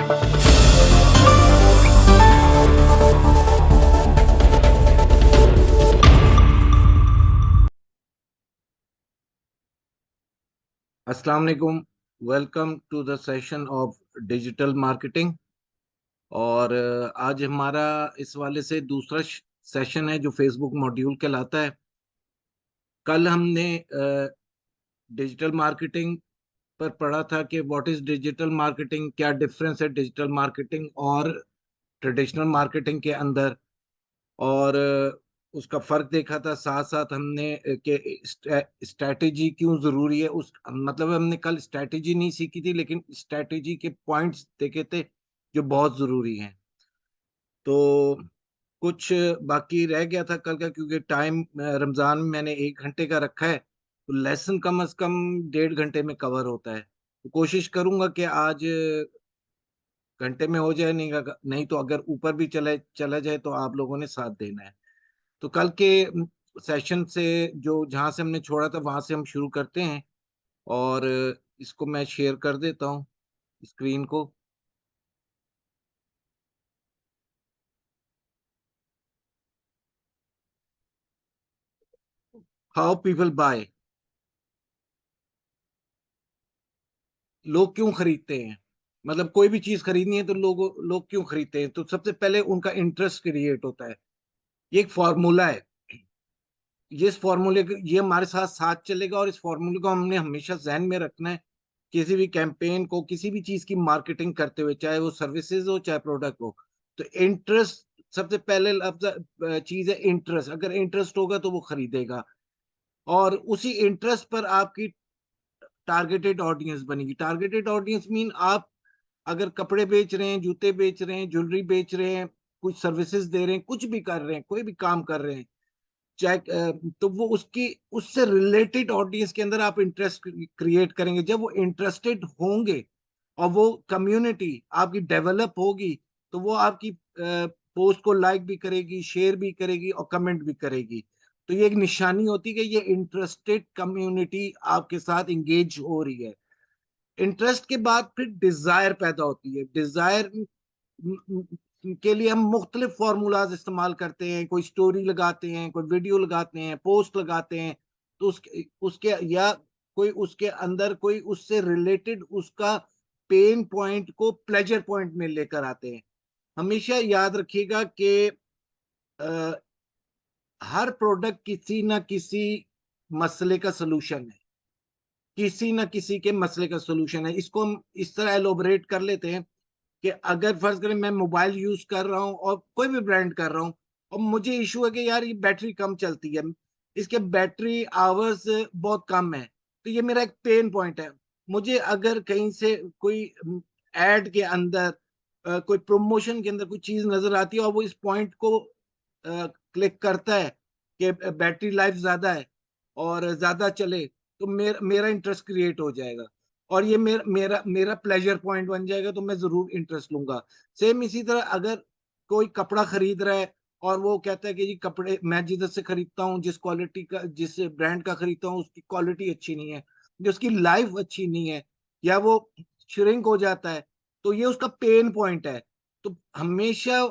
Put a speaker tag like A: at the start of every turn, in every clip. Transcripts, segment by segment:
A: अस्सलाम वालेकुम। Welcome to the session of digital marketing. और आज हमारा इस वाले से दूसरा सेशन है जो फेसबुक मॉड्यूल कहलाता है। कल हमने डिजिटल मार्केटिंग पर पढ़ा था कि व्हाट इज डिजिटल मार्केटिंग, क्या डिफरेंस है डिजिटल मार्केटिंग और ट्रेडिशनल मार्केटिंग के अंदर। और उसका फर्क देखा था। साथ साथ हमने कि स्ट्रैटेजी क्यों जरूरी है, उस मतलब हमने कल स्ट्रैटेजी नहीं सीखी थी, लेकिन स्ट्रैटेजी के पॉइंट्स देखे थे जो बहुत जरूरी हैं। तो कुछ बाकी रह गया था कल का, क्योंकि टाइम रमजान में मैंने 1 घंटे का रखा है, तो लेसन कम से कम 1.5 घंटे में कवर होता है। तो कोशिश करूंगा कि आज घंटे में हो जाए, नहीं तो अगर ऊपर भी चले चला जाए तो आप लोगों ने साथ देना है। तो कल के सेशन से जो जहां से हमने छोड़ा था वहां से हम शुरू करते हैं। और इसको मैं शेयर कर देता हूँ स्क्रीन को। हाउ पीपल बाय, लोग क्यों खरीदते हैं। मतलब कोई भी चीज खरीदनी है तो लोग क्यों खरीदते हैं, तो सबसे पहले उनका इंटरेस्ट क्रिएट होता है। ये एक फॉर्मूला है। जिस फॉर्मूले ये हमारे साथ साथ चलेगा, और इस फॉर्मूले को हमने हमेशा जहन में रखना है। किसी भी कैंपेन को, किसी भी चीज की मार्केटिंग करते हुए, चाहे वो सर्विसेज हो चाहे प्रोडक्ट हो, तो इंटरेस्ट सबसे पहले लफ्ज चीज है। इंटरेस्ट, अगर इंटरेस्ट होगा तो वो खरीदेगा। और उसी इंटरेस्ट पर आपकी टारगेटेड ऑडियंस बनेगी। टारगेटेड ऑडियंस मीन आप अगर कपड़े बेच रहे हैं, जूते बेच रहे हैं, ज्वेलरी बेच रहे हैं, कुछ सर्विसेज दे रहे हैं, कुछ भी कर रहे हैं, कोई भी काम कर रहे हैं, चाहे तो वो उसकी उससे रिलेटेड ऑडियंस के अंदर आप इंटरेस्ट क्रिएट करेंगे। जब वो इंटरेस्टेड होंगे और वो कम्युनिटी आपकी डेवलप होगी, तो वो आपकी पोस्ट को लाइक भी करेगी, शेयर भी करेगी और कमेंट भी करेगी। तो ये एक निशानी होती है कि ये इंटरेस्टेड कम्युनिटी आपके साथ इंगेज हो रही है। इंटरेस्ट के बाद फिर डिजायर पैदा होती है। डिजायर के लिए हम मुख्तलिफ फार्मूलाज इस्तेमाल करते हैं। कोई स्टोरी लगाते हैं, कोई वीडियो लगाते हैं, पोस्ट लगाते हैं। तो उसके उसके या कोई उसके अंदर कोई उससे रिलेटेड उसका पेन पॉइंट को प्लेजर पॉइंट में लेकर आते हैं। हमेशा याद रखिएगा कि अ, हर प्रोडक्ट किसी ना किसी मसले का सलूशन है। किसी ना किसी के मसले का सलूशन है। इसको हम इस तरह एलोबरेट कर लेते हैं कि अगर फर्ज करें मैं मोबाइल यूज कर रहा हूँ और कोई भी ब्रांड कर रहा हूँ, और मुझे इशू है कि यार ये बैटरी कम चलती है, इसके बैटरी आवर्स बहुत कम है, तो ये मेरा एक पेन पॉइंट है। मुझे अगर कहीं से कोई एड के अंदर कोई प्रमोशन के अंदर कोई चीज नजर आती है और वो इस पॉइंट को क्लिक करता है कि बैटरी लाइफ ज्यादा है और ज्यादा चले, तो मेरा इंटरेस्ट क्रिएट हो जाएगा। और ये मेरा प्लेजर पॉइंट बन जाएगा, तो मैं जरूर इंटरेस्ट लूंगा। सेम इसी तरह अगर कोई कपड़ा खरीद रहा है और वो कहता है कि जी कपड़े मैं जिधर से खरीदता हूँ, जिस क्वालिटी का, जिस ब्रांड का खरीदता हूँ, उसकी क्वालिटी अच्छी नहीं है, जो उसकी लाइफ अच्छी नहीं है, या वो श्रिंक हो जाता है, तो ये उसका पेन पॉइंट है। तो हमेशा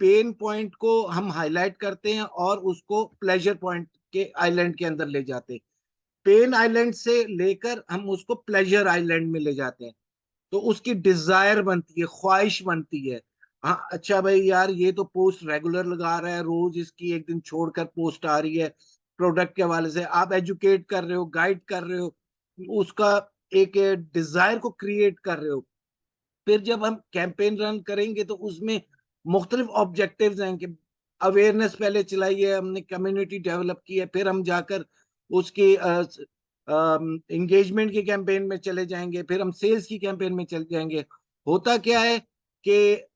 A: पेन पॉइंट को हम हाईलाइट करते हैं और उसको प्लेजर पॉइंट के आइलैंड के अंदर ले जाते हैं। पेन आइलैंड से लेकर हम उसको प्लेजर आइलैंड में ले जाते हैं। तो उसकी डिजायर बनती है, ख्वाहिश बनती है। हाँ अच्छा भाई यार, ये तो पोस्ट रेगुलर लगा रहा है, रोज इसकी एक दिन छोड़कर पोस्ट आ रही है। प्रोडक्ट के हवाले से आप एजुकेट कर रहे हो, गाइड कर रहे हो, उसका एक डिजायर को क्रिएट कर रहे हो। फिर जब हम कैंपेन रन करेंगे तो उसमें मुख्तलिफ ऑब्जेक्टिव्स हैं कि अवेयरनेस पहले चलाई है हमने, कम्युनिटी डेवलप की है, फिर हम जाकर उसकी एंगेजमेंट की कैंपेन में चले जाएंगे, फिर हम सेल्स की कैंपेन में चले जाएंगे। होता क्या है कि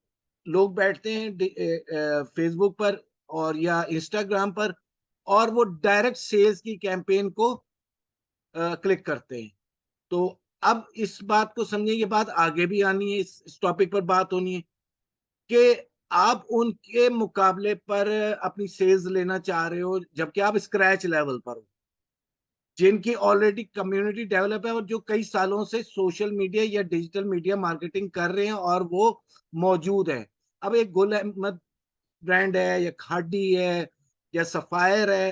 A: लोग बैठते हैं फेसबुक पर और या इंस्टाग्राम पर, और वो डायरेक्ट सेल्स की कैंपेन को क्लिक करते हैं। तो अब इस बात को समझिए, ये बात आगे भी आनी है, इस टॉपिक पर बात होनी है कि आप उनके मुकाबले पर अपनी सेल्स लेना चाह रहे हो जबकि आप स्क्रैच लेवल पर हो। जिनकी ऑलरेडी कम्युनिटी डेवलप है और जो कई सालों से सोशल मीडिया या डिजिटल मीडिया मार्केटिंग कर रहे हैं और वो मौजूद है। अब एक गुल अहमद ब्रांड है या खादी है या सफायर है,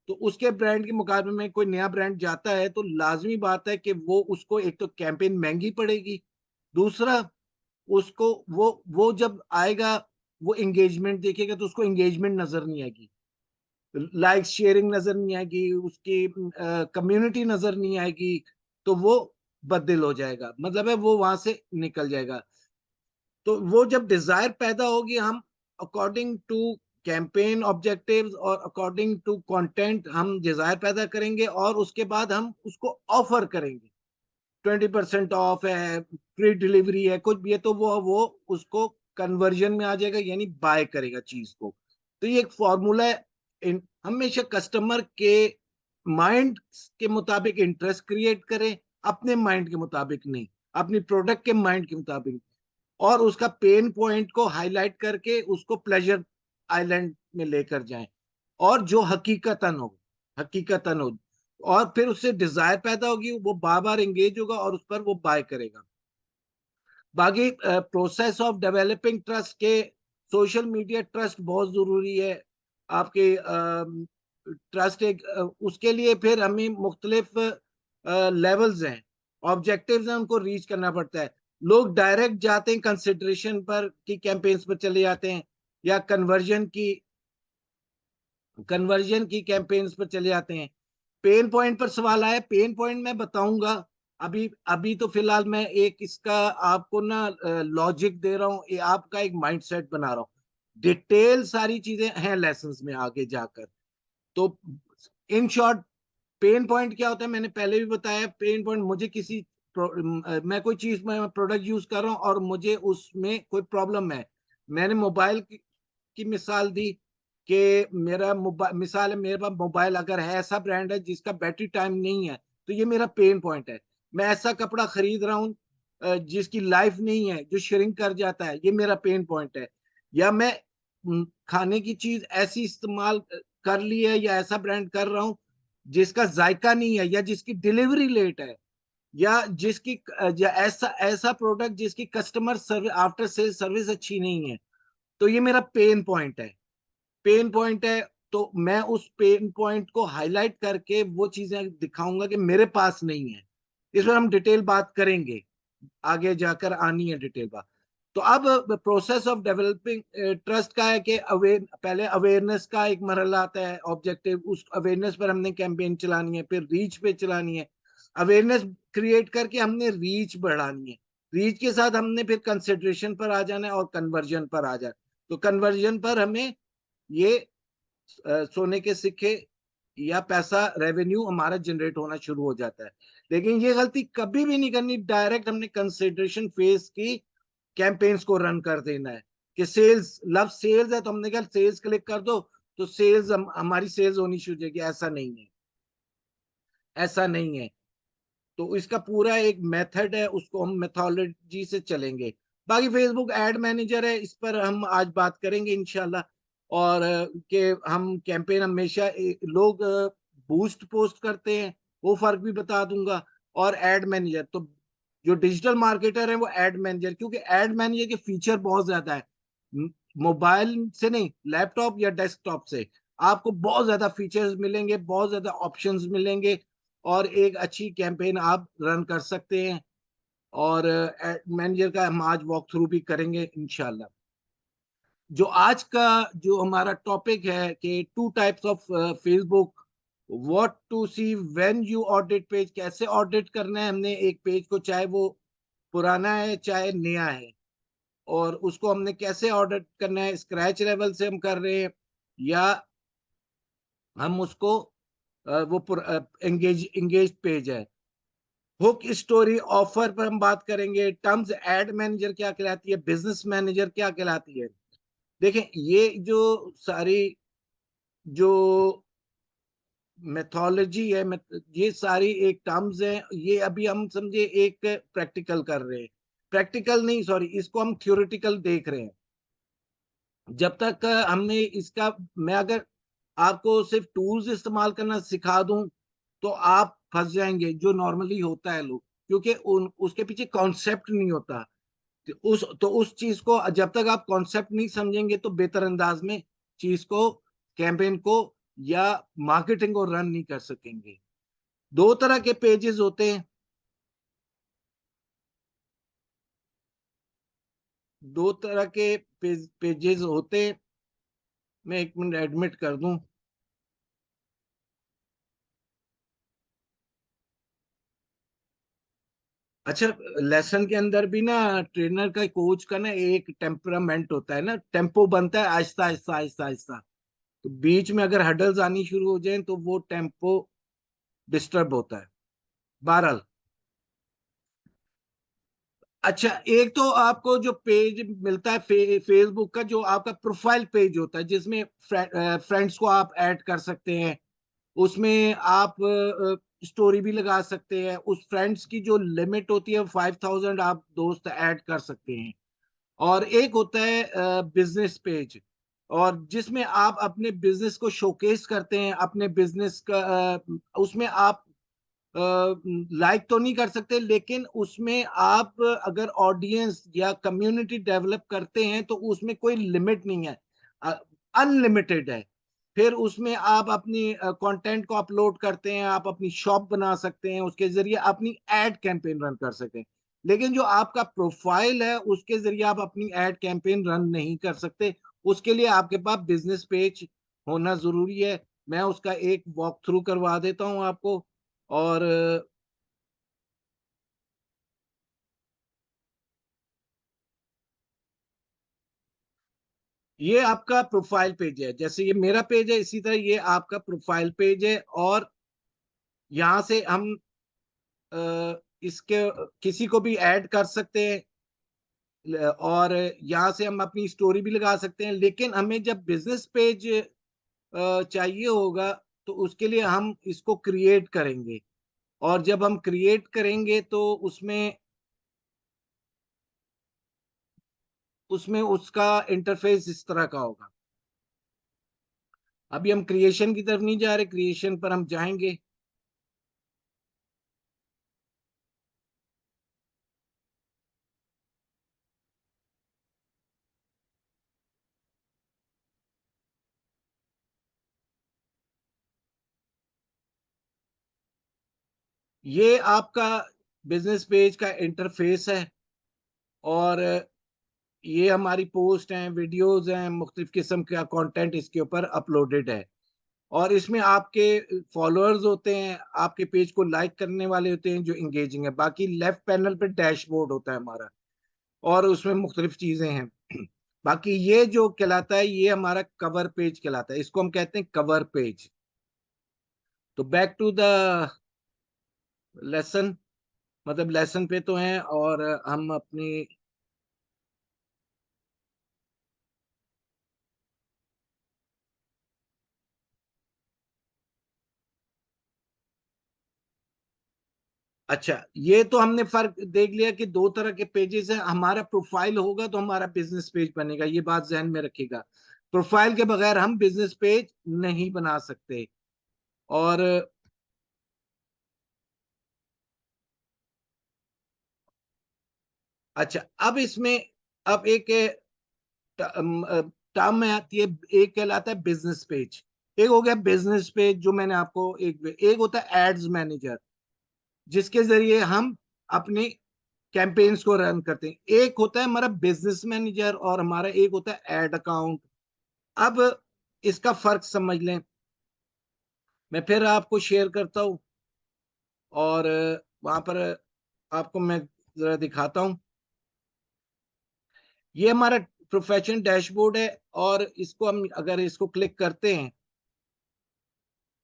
A: तो उसके ब्रांड के मुकाबले में कोई नया ब्रांड जाता है तो लाजमी बात है कि वो उसको एक तो कैंपेन महंगी पड़ेगी, दूसरा उसको वो जब आएगा वो एंगेजमेंट देखेगा तो उसको एंगेजमेंट नजर नहीं आएगी, लाइक शेयरिंग नजर नहीं आएगी, उसकी कम्युनिटी नजर नहीं आएगी, तो वो बददिल हो जाएगा, मतलब है वो वहां से निकल जाएगा। तो वो जब डिजायर पैदा होगी, हम अकॉर्डिंग टू कैंपेन ऑब्जेक्टिव्स और अकॉर्डिंग टू कंटेंट हम डिजायर पैदा करेंगे और उसके बाद हम उसको ऑफर करेंगे। 20% ऑफ है, फ्री डिलीवरी है, कुछ भी है, तो वो उसको कन्वर्जन में आ जाएगा, यानी बाय करेगा चीज को। तो ये एक फॉर्मूला है। हमेशा कस्टमर के माइंड के मुताबिक इंटरेस्ट क्रिएट करें, अपने माइंड के मुताबिक नहीं, अपनी प्रोडक्ट के माइंड के मुताबिक, और उसका पेन पॉइंट को हाईलाइट करके उसको प्लेजर आइलैंड में लेकर जाएं, और जो हकीकतन हो, और फिर उससे डिजायर पैदा होगी, वो बार बार एंगेज होगा और उस पर वो बाय करेगा। बाकी प्रोसेस ऑफ डेवलपिंग ट्रस्ट के, सोशल मीडिया ट्रस्ट बहुत जरूरी है आपके। ट्रस्ट एक उसके लिए फिर हमें मुख्तलिफ लेवल्स हैं, ऑब्जेक्टिव्स हैं, उनको रीच करना पड़ता है। लोग डायरेक्ट जाते हैं कंसिडरेशन पर कि कैंपेन्स पर चले जाते हैं, या कन्वर्जन की कैंपेन्स पर चले जाते हैं। पेन पॉइंट पर सवाल आया, पेन पॉइंट मैं बताऊंगा। अभी अभी तो फिलहाल मैं एक इसका आपको ना लॉजिक दे रहा हूँ, आपका एक माइंडसेट बना रहा हूँ। डिटेल सारी चीजें हैं लेसन्स में आगे जाकर। तो इन शॉर्ट, पेन पॉइंट क्या होता है मैंने पहले भी बताया। पेन पॉइंट, मुझे मैं कोई चीज में प्रोडक्ट यूज कर रहा हूँ और मुझे उसमें कोई प्रॉब्लम है। मैंने मोबाइल की मिसाल दी कि मेरा मोबाइल, मिसाल है मेरे पास मोबाइल अगर है, ऐसा ब्रांड है जिसका बैटरी टाइम नहीं है, तो ये मेरा पेन पॉइंट है। मैं ऐसा कपड़ा खरीद रहा हूँ जिसकी लाइफ नहीं है, जो श्रिंक कर जाता है, ये मेरा पेन पॉइंट है। या मैं खाने की चीज ऐसी इस्तेमाल कर ली है, या ऐसा ब्रांड कर रहा हूँ जिसका जायका नहीं है, या जिसकी डिलीवरी लेट है, या या ऐसा ऐसा प्रोडक्ट जिसकी customer service, after sale service अच्छी नहीं है, तो ये मेरा पेन पॉइंट है। तो मैं उस पेन पॉइंट को हाईलाइट करके वो चीजें दिखाऊंगा कि मेरे पास नहीं है। इस पर हम डिटेल बात करेंगे, आगे जाकर आनी है डिटेल बात। तो अब प्रोसेस ऑफ डेवलपिंग ट्रस्ट का है कि पहले अवेयरनेस का एक मरहला आता है, ऑब्जेक्टिव, उस अवेयरनेस पर हमने कैंपेन चलानी है, फिर रीच पे चलानी है। अवेयरनेस क्रिएट करके हमने रीच बढ़ानी है, रीच के साथ हमने फिर कंसिडरेशन पर आ जाना है और कन्वर्जन पर आ जाना। तो कन्वर्जन पर हमें ये सोने के सिक्के या पैसा, रेवेन्यू हमारा जनरेट होना शुरू हो जाता है। लेकिन ये गलती कभी भी नहीं करनी, डायरेक्ट हमने कंसिडरेशन फेज की कैंपेन्स को रन कर देना है कि सेल्स, लव सेल्स है तो हमने कहा सेल्स क्लिक कर दो तो सेल्स हमारी सेल्स होनी शुरू हो जाएगी। ऐसा नहीं है, ऐसा नहीं है। तो इसका पूरा एक मेथड है, उसको हम मेथोडोलॉजी से चलेंगे। बाकी फेसबुक एड मैनेजर है, इस पर हम आज बात करेंगे इंशाल्लाह। और कि हम कैंपेन हमेशा लोग बूस्ट पोस्ट करते हैं, वो फर्क भी बता दूंगा। और एड मैनेजर, तो जो डिजिटल मार्केटर है वो एड मैनेजर, क्योंकि एड मैनेजर के फीचर बहुत ज्यादा है। मोबाइल से नहीं, लैपटॉप या डेस्कटॉप से आपको बहुत ज्यादा फीचर्स मिलेंगे, बहुत ज्यादा ऑप्शंस मिलेंगे, और एक अच्छी कैंपेन आप रन कर सकते हैं। और मैनेजर का हम आज वॉक थ्रू भी करेंगे इंशाल्लाह। जो आज का जो हमारा टॉपिक है कि two types of Facebook, what to see when you audit page, कैसे ऑडिट करना है हमने एक पेज को, चाहे वो पुराना है चाहे नया है, और उसको हमने कैसे ऑडिट करना है, स्क्रैच लेवल से हम कर रहे हैं या हम उसको वो एंगेज पेज है। हुक स्टोरी ऑफर पर हम बात करेंगे। टर्म्स, एड मैनेजर क्या कहलाती है, बिजनेस मैनेजर क्या कहलाती है। देखें, ये जो सारी जो मेथोलॉजी है, ये सारी एक टर्म्स हैं, ये अभी हम समझे एक प्रैक्टिकल कर रहे हैं, प्रैक्टिकल नहीं सॉरी, इसको हम थ्योरेटिकल देख रहे हैं। जब तक हमने इसका, मैं अगर आपको सिर्फ टूल्स इस्तेमाल करना सिखा दूं तो आप फंस जाएंगे, जो नॉर्मली होता है लोग, क्योंकि उन उसके पीछे कॉन्सेप्ट नहीं होता। तो उस चीज को जब तक आप कॉन्सेप्ट नहीं समझेंगे तो बेहतर अंदाज में चीज को, कैंपेन को या मार्केटिंग को रन नहीं कर सकेंगे। दो तरह के पेजेस होते हैं, दो तरह के पेजेस होते हैं। मैं एक मिनट एडमिट कर दूं। अच्छा, लेसन के अंदर भी ना ट्रेनर का, कोच का ना एक टेम्परामेंट होता है ना, टेम्पो बनता है आहिस्ता आहिस्ता आहिस्ता आहिस्ता। तो बीच में अगर हडल्स आनी शुरू हो जाए तो वो टेम्पो डिस्टर्ब होता है। बहरहाल, अच्छा, एक तो आपको जो पेज मिलता है फेसबुक का, जो आपका प्रोफाइल पेज होता है, जिसमें फ्रेंड्स को आप ऐड कर सकते हैं। उसमें आप स्टोरी भी लगा सकते हैं। उस फ्रेंड्स की जो लिमिट होती है 5,000 आप दोस्त ऐड कर सकते हैं। और एक होता है बिजनेस पेज, और जिसमें आप अपने बिजनेस को शोकेस करते हैं, अपने बिजनेस का उसमें आप लाइक तो नहीं कर सकते, लेकिन उसमें आप अगर ऑडियंस या कम्युनिटी डेवलप करते हैं तो उसमें कोई लिमिट नहीं है, अनलिमिटेड है। फिर उसमें आप अपनी कंटेंट को अपलोड करते हैं, आप अपनी शॉप बना सकते हैं, उसके जरिए अपनी एड कैंपेन रन कर सकते हैं। लेकिन जो आपका प्रोफाइल है उसके जरिए आप अपनी एड कैंपेन रन नहीं कर सकते। उसके लिए आपके पास बिजनेस पेज होना जरूरी है। मैं उसका एक वॉक थ्रू करवा देता हूं आपको। और ये आपका प्रोफाइल पेज है, जैसे ये मेरा पेज है इसी तरह ये आपका प्रोफाइल पेज है। और यहाँ से हम इसके किसी को भी ऐड कर सकते हैं, और यहाँ से हम अपनी स्टोरी भी लगा सकते हैं। लेकिन हमें जब बिजनेस पेज चाहिए होगा तो उसके लिए हम इसको क्रिएट करेंगे। और जब हम क्रिएट करेंगे तो उसमें उसमें उसका इंटरफेस इस तरह का होगा। अभी हम क्रिएशन की तरफ नहीं जा रहे, क्रिएशन पर हम जाएंगे। ये आपका बिजनेस पेज का इंटरफेस है। और ये हमारी पोस्ट हैं, वीडियोस हैं, मुख्तलिफ किस्म का कंटेंट इसके ऊपर अपलोडेड है। और इसमें आपके फॉलोअर्स होते हैं, आपके पेज को लाइक करने वाले होते हैं जो इंगेजिंग है। बाकी लेफ्ट पैनल पे डैशबोर्ड होता है हमारा, और उसमें मुख्तलिफ चीजें हैं। बाकी ये जो कहलाता है ये हमारा कवर पेज कहलाता है, इसको हम कहते हैं कवर पेज। तो बैक टू द लेसन, मतलब लेसन पे तो हैं, और हम अपनी, अच्छा, ये तो हमने फर्क देख लिया कि दो तरह के पेजेस हैं। हमारा प्रोफाइल होगा तो हमारा बिजनेस पेज बनेगा, ये बात जहन में रखिएगा। प्रोफाइल के बगैर हम बिजनेस पेज नहीं बना सकते। और अच्छा, अब इसमें अब एक टर्म में आती है, एक कहलाता है बिजनेस पेज। एक हो गया बिजनेस पेज जो मैंने आपको, एक होता है एड्स मैनेजर, जिसके जरिए हम अपने कैंपेन्स को रन करते हैं। एक होता है हमारा बिजनेस मैनेजर, और हमारा एक होता है एड अकाउंट। अब इसका फर्क समझ लें, मैं फिर आपको शेयर करता हूँ। और वहां पर आपको मैं जरा दिखाता हूँ। ये हमारा प्रोफेशनल डैशबोर्ड है, और इसको हम अगर इसको क्लिक करते हैं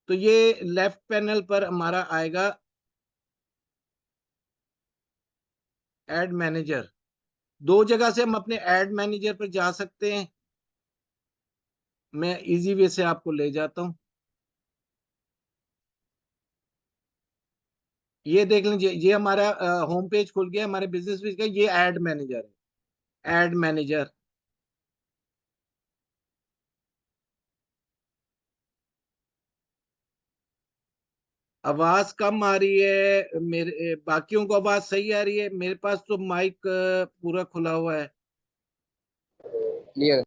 A: तो ये लेफ्ट पैनल पर हमारा आएगा एड मैनेजर। दो जगह से हम अपने एड मैनेजर पर जा सकते हैं। मैं इजी वे से आपको ले जाता हूँ। ये देख लीजिए, ये हमारा होम पेज खुल गया हमारे बिजनेस पेज का। ये एड मैनेजर है, एड मैनेजर। आवाज कम आ रही है मेरे, बाकियों को आवाज सही आ रही है, मेरे पास तो माइक पूरा खुला हुआ है।
B: क्लियर।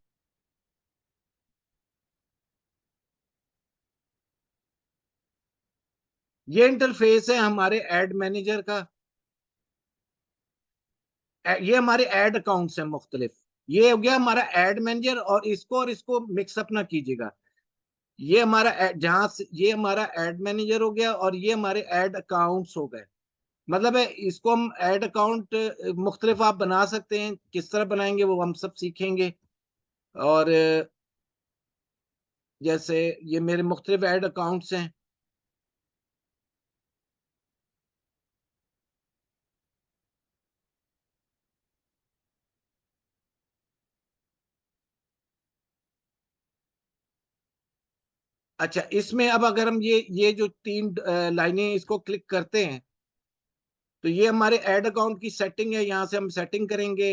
A: ये इंटरफेस है हमारे एड मैनेजर का। ये हमारे एड अकाउंट्स हैं मुख्तलिफ। ये हो गया हमारा एड मैनेजर, और इसको मिक्सअप ना कीजिएगा। ये हमारा जहां से ये हमारा एड मैनेजर हो गया, और ये हमारे एड अकाउंट्स हो गए। मतलब है, इसको हम एड अकाउंट मुख्तलिफ आप बना सकते हैं, किस तरह बनाएंगे वो हम सब सीखेंगे। और जैसे ये मेरे मुख्तलिफ एड अकाउंट्स हैं। अच्छा, इसमें अब अगर हम ये जो तीन लाइनें इसको क्लिक करते हैं, तो ये हमारे एड अकाउंट की सेटिंग है, यहाँ से हम सेटिंग करेंगे।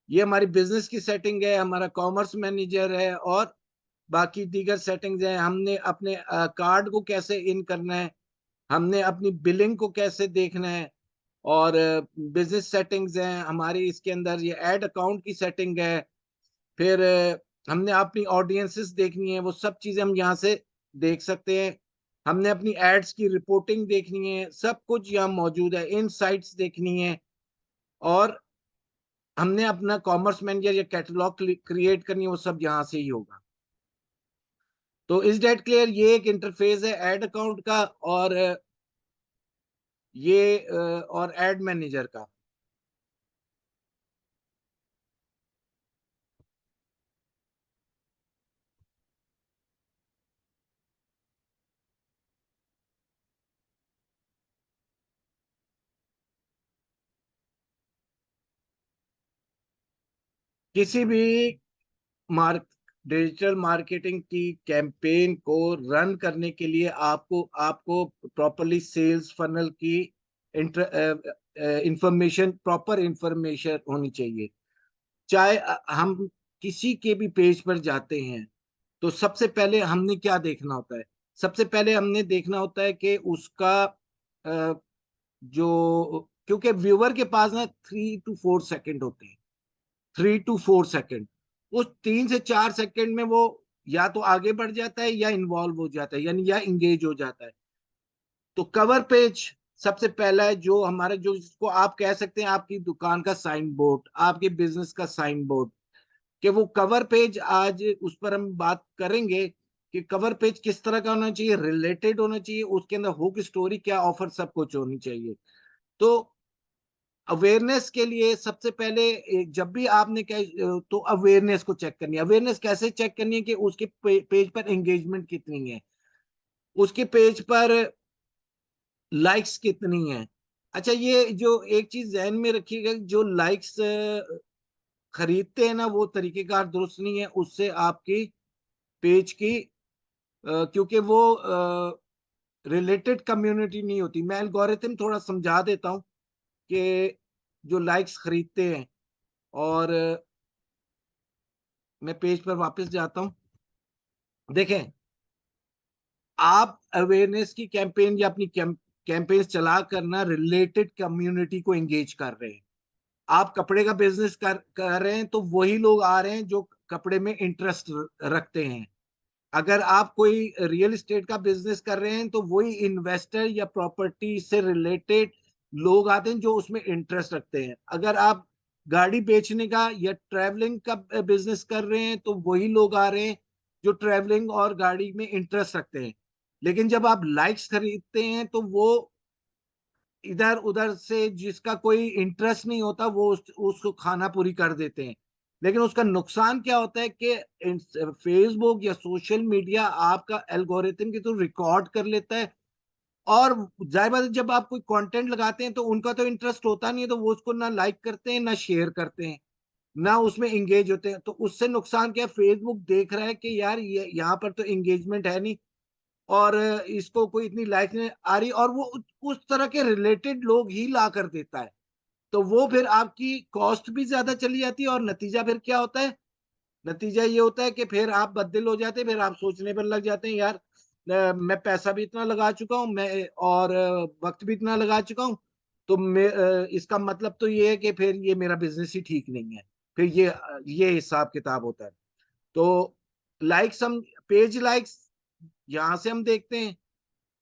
A: ये हमारी बिजनेस की सेटिंग है, हमारा कॉमर्स मैनेजर है, और बाकी दीगर सेटिंग्स हैं। हमने अपने कार्ड को कैसे इन करना है, हमने अपनी बिलिंग को कैसे देखना है, और बिजनेस सेटिंग्स हैं हमारी इसके अंदर। ये एड अकाउंट की सेटिंग है। फिर हमने अपनी ऑडियंसेस देखनी है, वो सब चीजें हम यहाँ से देख सकते हैं। हमने अपनी एड्स की रिपोर्टिंग देखनी है, सब कुछ यहाँ मौजूद है। इनसाइट्स देखनी है, और हमने अपना कॉमर्स मैनेजर या कैटलॉग क्रिएट करनी है, वो सब यहाँ से ही होगा। तो इज डेट क्लियर? ये एक इंटरफेस है एड अकाउंट का, और और एड मैनेजर का। किसी भी मार्क डिजिटल मार्केटिंग की कैंपेन को रन करने के लिए आपको आपको प्रॉपरली सेल्स फनल की इंफॉर्मेशन, प्रॉपर इंफॉर्मेशन होनी चाहिए। चाहे हम किसी के भी पेज पर जाते हैं, तो सबसे पहले हमने क्या देखना होता है? सबसे पहले हमने देखना होता है कि उसका जो, क्योंकि व्यूअर के पास ना 3 to 4 सेकंड होते हैं। 3 to 4 सेकंड। उस 3 से 4 सेकंड में वो या तो आगे बढ़ जाता है, या इन्वॉल्व हो जाता है, यानी या इंगेज हो जाता है। तो कवर पेज सबसे पहला है, जो हमारा, जो जिसको आप कह सकते हैं आपकी दुकान का साइन बोर्ड, आपके बिजनेस का साइन बोर्ड। कि वो कवर पेज, आज उस पर हम बात करेंगे कि कवर पेज किस तरह का होना चाहिए, रिलेटेड होना चाहिए, उसके अंदर हुक स्टोरी क्या, ऑफर, सब कुछ होनी चाहिए। तो अवेयरनेस के लिए सबसे पहले जब भी आपने क्या, तो अवेयरनेस को चेक करनी है। अवेयरनेस कैसे चेक करनी है? कि उसके पेज पर एंगेजमेंट कितनी है, उसके पेज पर लाइक्स कितनी है। अच्छा, ये जो एक चीज ध्यान में रखिएगा, जो लाइक्स खरीदते हैं ना, वो तरीकेकार दुरुस्त नहीं है, उससे आपकी पेज की क्योंकि वो रिलेटेड कम्युनिटी नहीं होती। मैं एल्गोरिथम थोड़ा समझा देता हूँ कि जो लाइक्स खरीदते हैं, और मैं पेज पर वापस जाता हूँ। देखें, आप अवेयरनेस की कैंपेन या अपनी कैंपेन चला करना रिलेटेड कम्युनिटी को एंगेज कर रहे हैं। आप कपड़े का बिजनेस कर रहे हैं, तो वही लोग आ रहे हैं जो कपड़े में इंटरेस्ट रखते हैं। अगर आप कोई रियल एस्टेट का बिजनेस कर रहे हैं, तो वही इन्वेस्टर या प्रॉपर्टी से रिलेटेड लोग आते हैं जो उसमें इंटरेस्ट रखते हैं। अगर आप गाड़ी बेचने का या ट्रैवलिंग का बिजनेस कर रहे हैं, तो वही लोग आ रहे हैं जो ट्रैवलिंग और गाड़ी में इंटरेस्ट रखते हैं। लेकिन जब आप लाइक्स खरीदते हैं, तो वो इधर उधर से जिसका कोई इंटरेस्ट नहीं होता, वो उसको खाना पूरी कर देते हैं। लेकिन उसका नुकसान क्या होता है कि फेसबुक या सोशल मीडिया आपका एल्गोरिथम के थ्रू रिकॉर्ड कर लेता है। और जाहिर बात है, जब आप कोई कंटेंट लगाते हैं, तो उनका तो इंटरेस्ट होता नहीं है, तो वो उसको ना लाइक करते हैं, ना शेयर करते हैं, ना उसमें इंगेज होते हैं। तो उससे नुकसान क्या है? फेसबुक देख रहा है कि यार ये यहाँ पर तो इंगेजमेंट है नहीं, और इसको कोई इतनी लाइक नहीं आ रही, और वो उस तरह के रिलेटेड लोग ही ला कर देता है। तो वो फिर आपकी कॉस्ट भी ज्यादा चली जाती है, और नतीजा फिर क्या होता है? नतीजा ये होता है कि फिर आप बददिल हो जाते हैं, फिर आप सोचने पर लग जाते हैं, यार मैं पैसा भी इतना लगा चुका हूँ, मैं और वक्त भी इतना लगा चुका हूँ, तो इसका मतलब तो ये है कि फिर ये मेरा बिजनेस ही ठीक नहीं है। फिर ये हिसाब किताब होता है। तो लाइक्स हम पेज लाइक्स यहां से हम देखते हैं,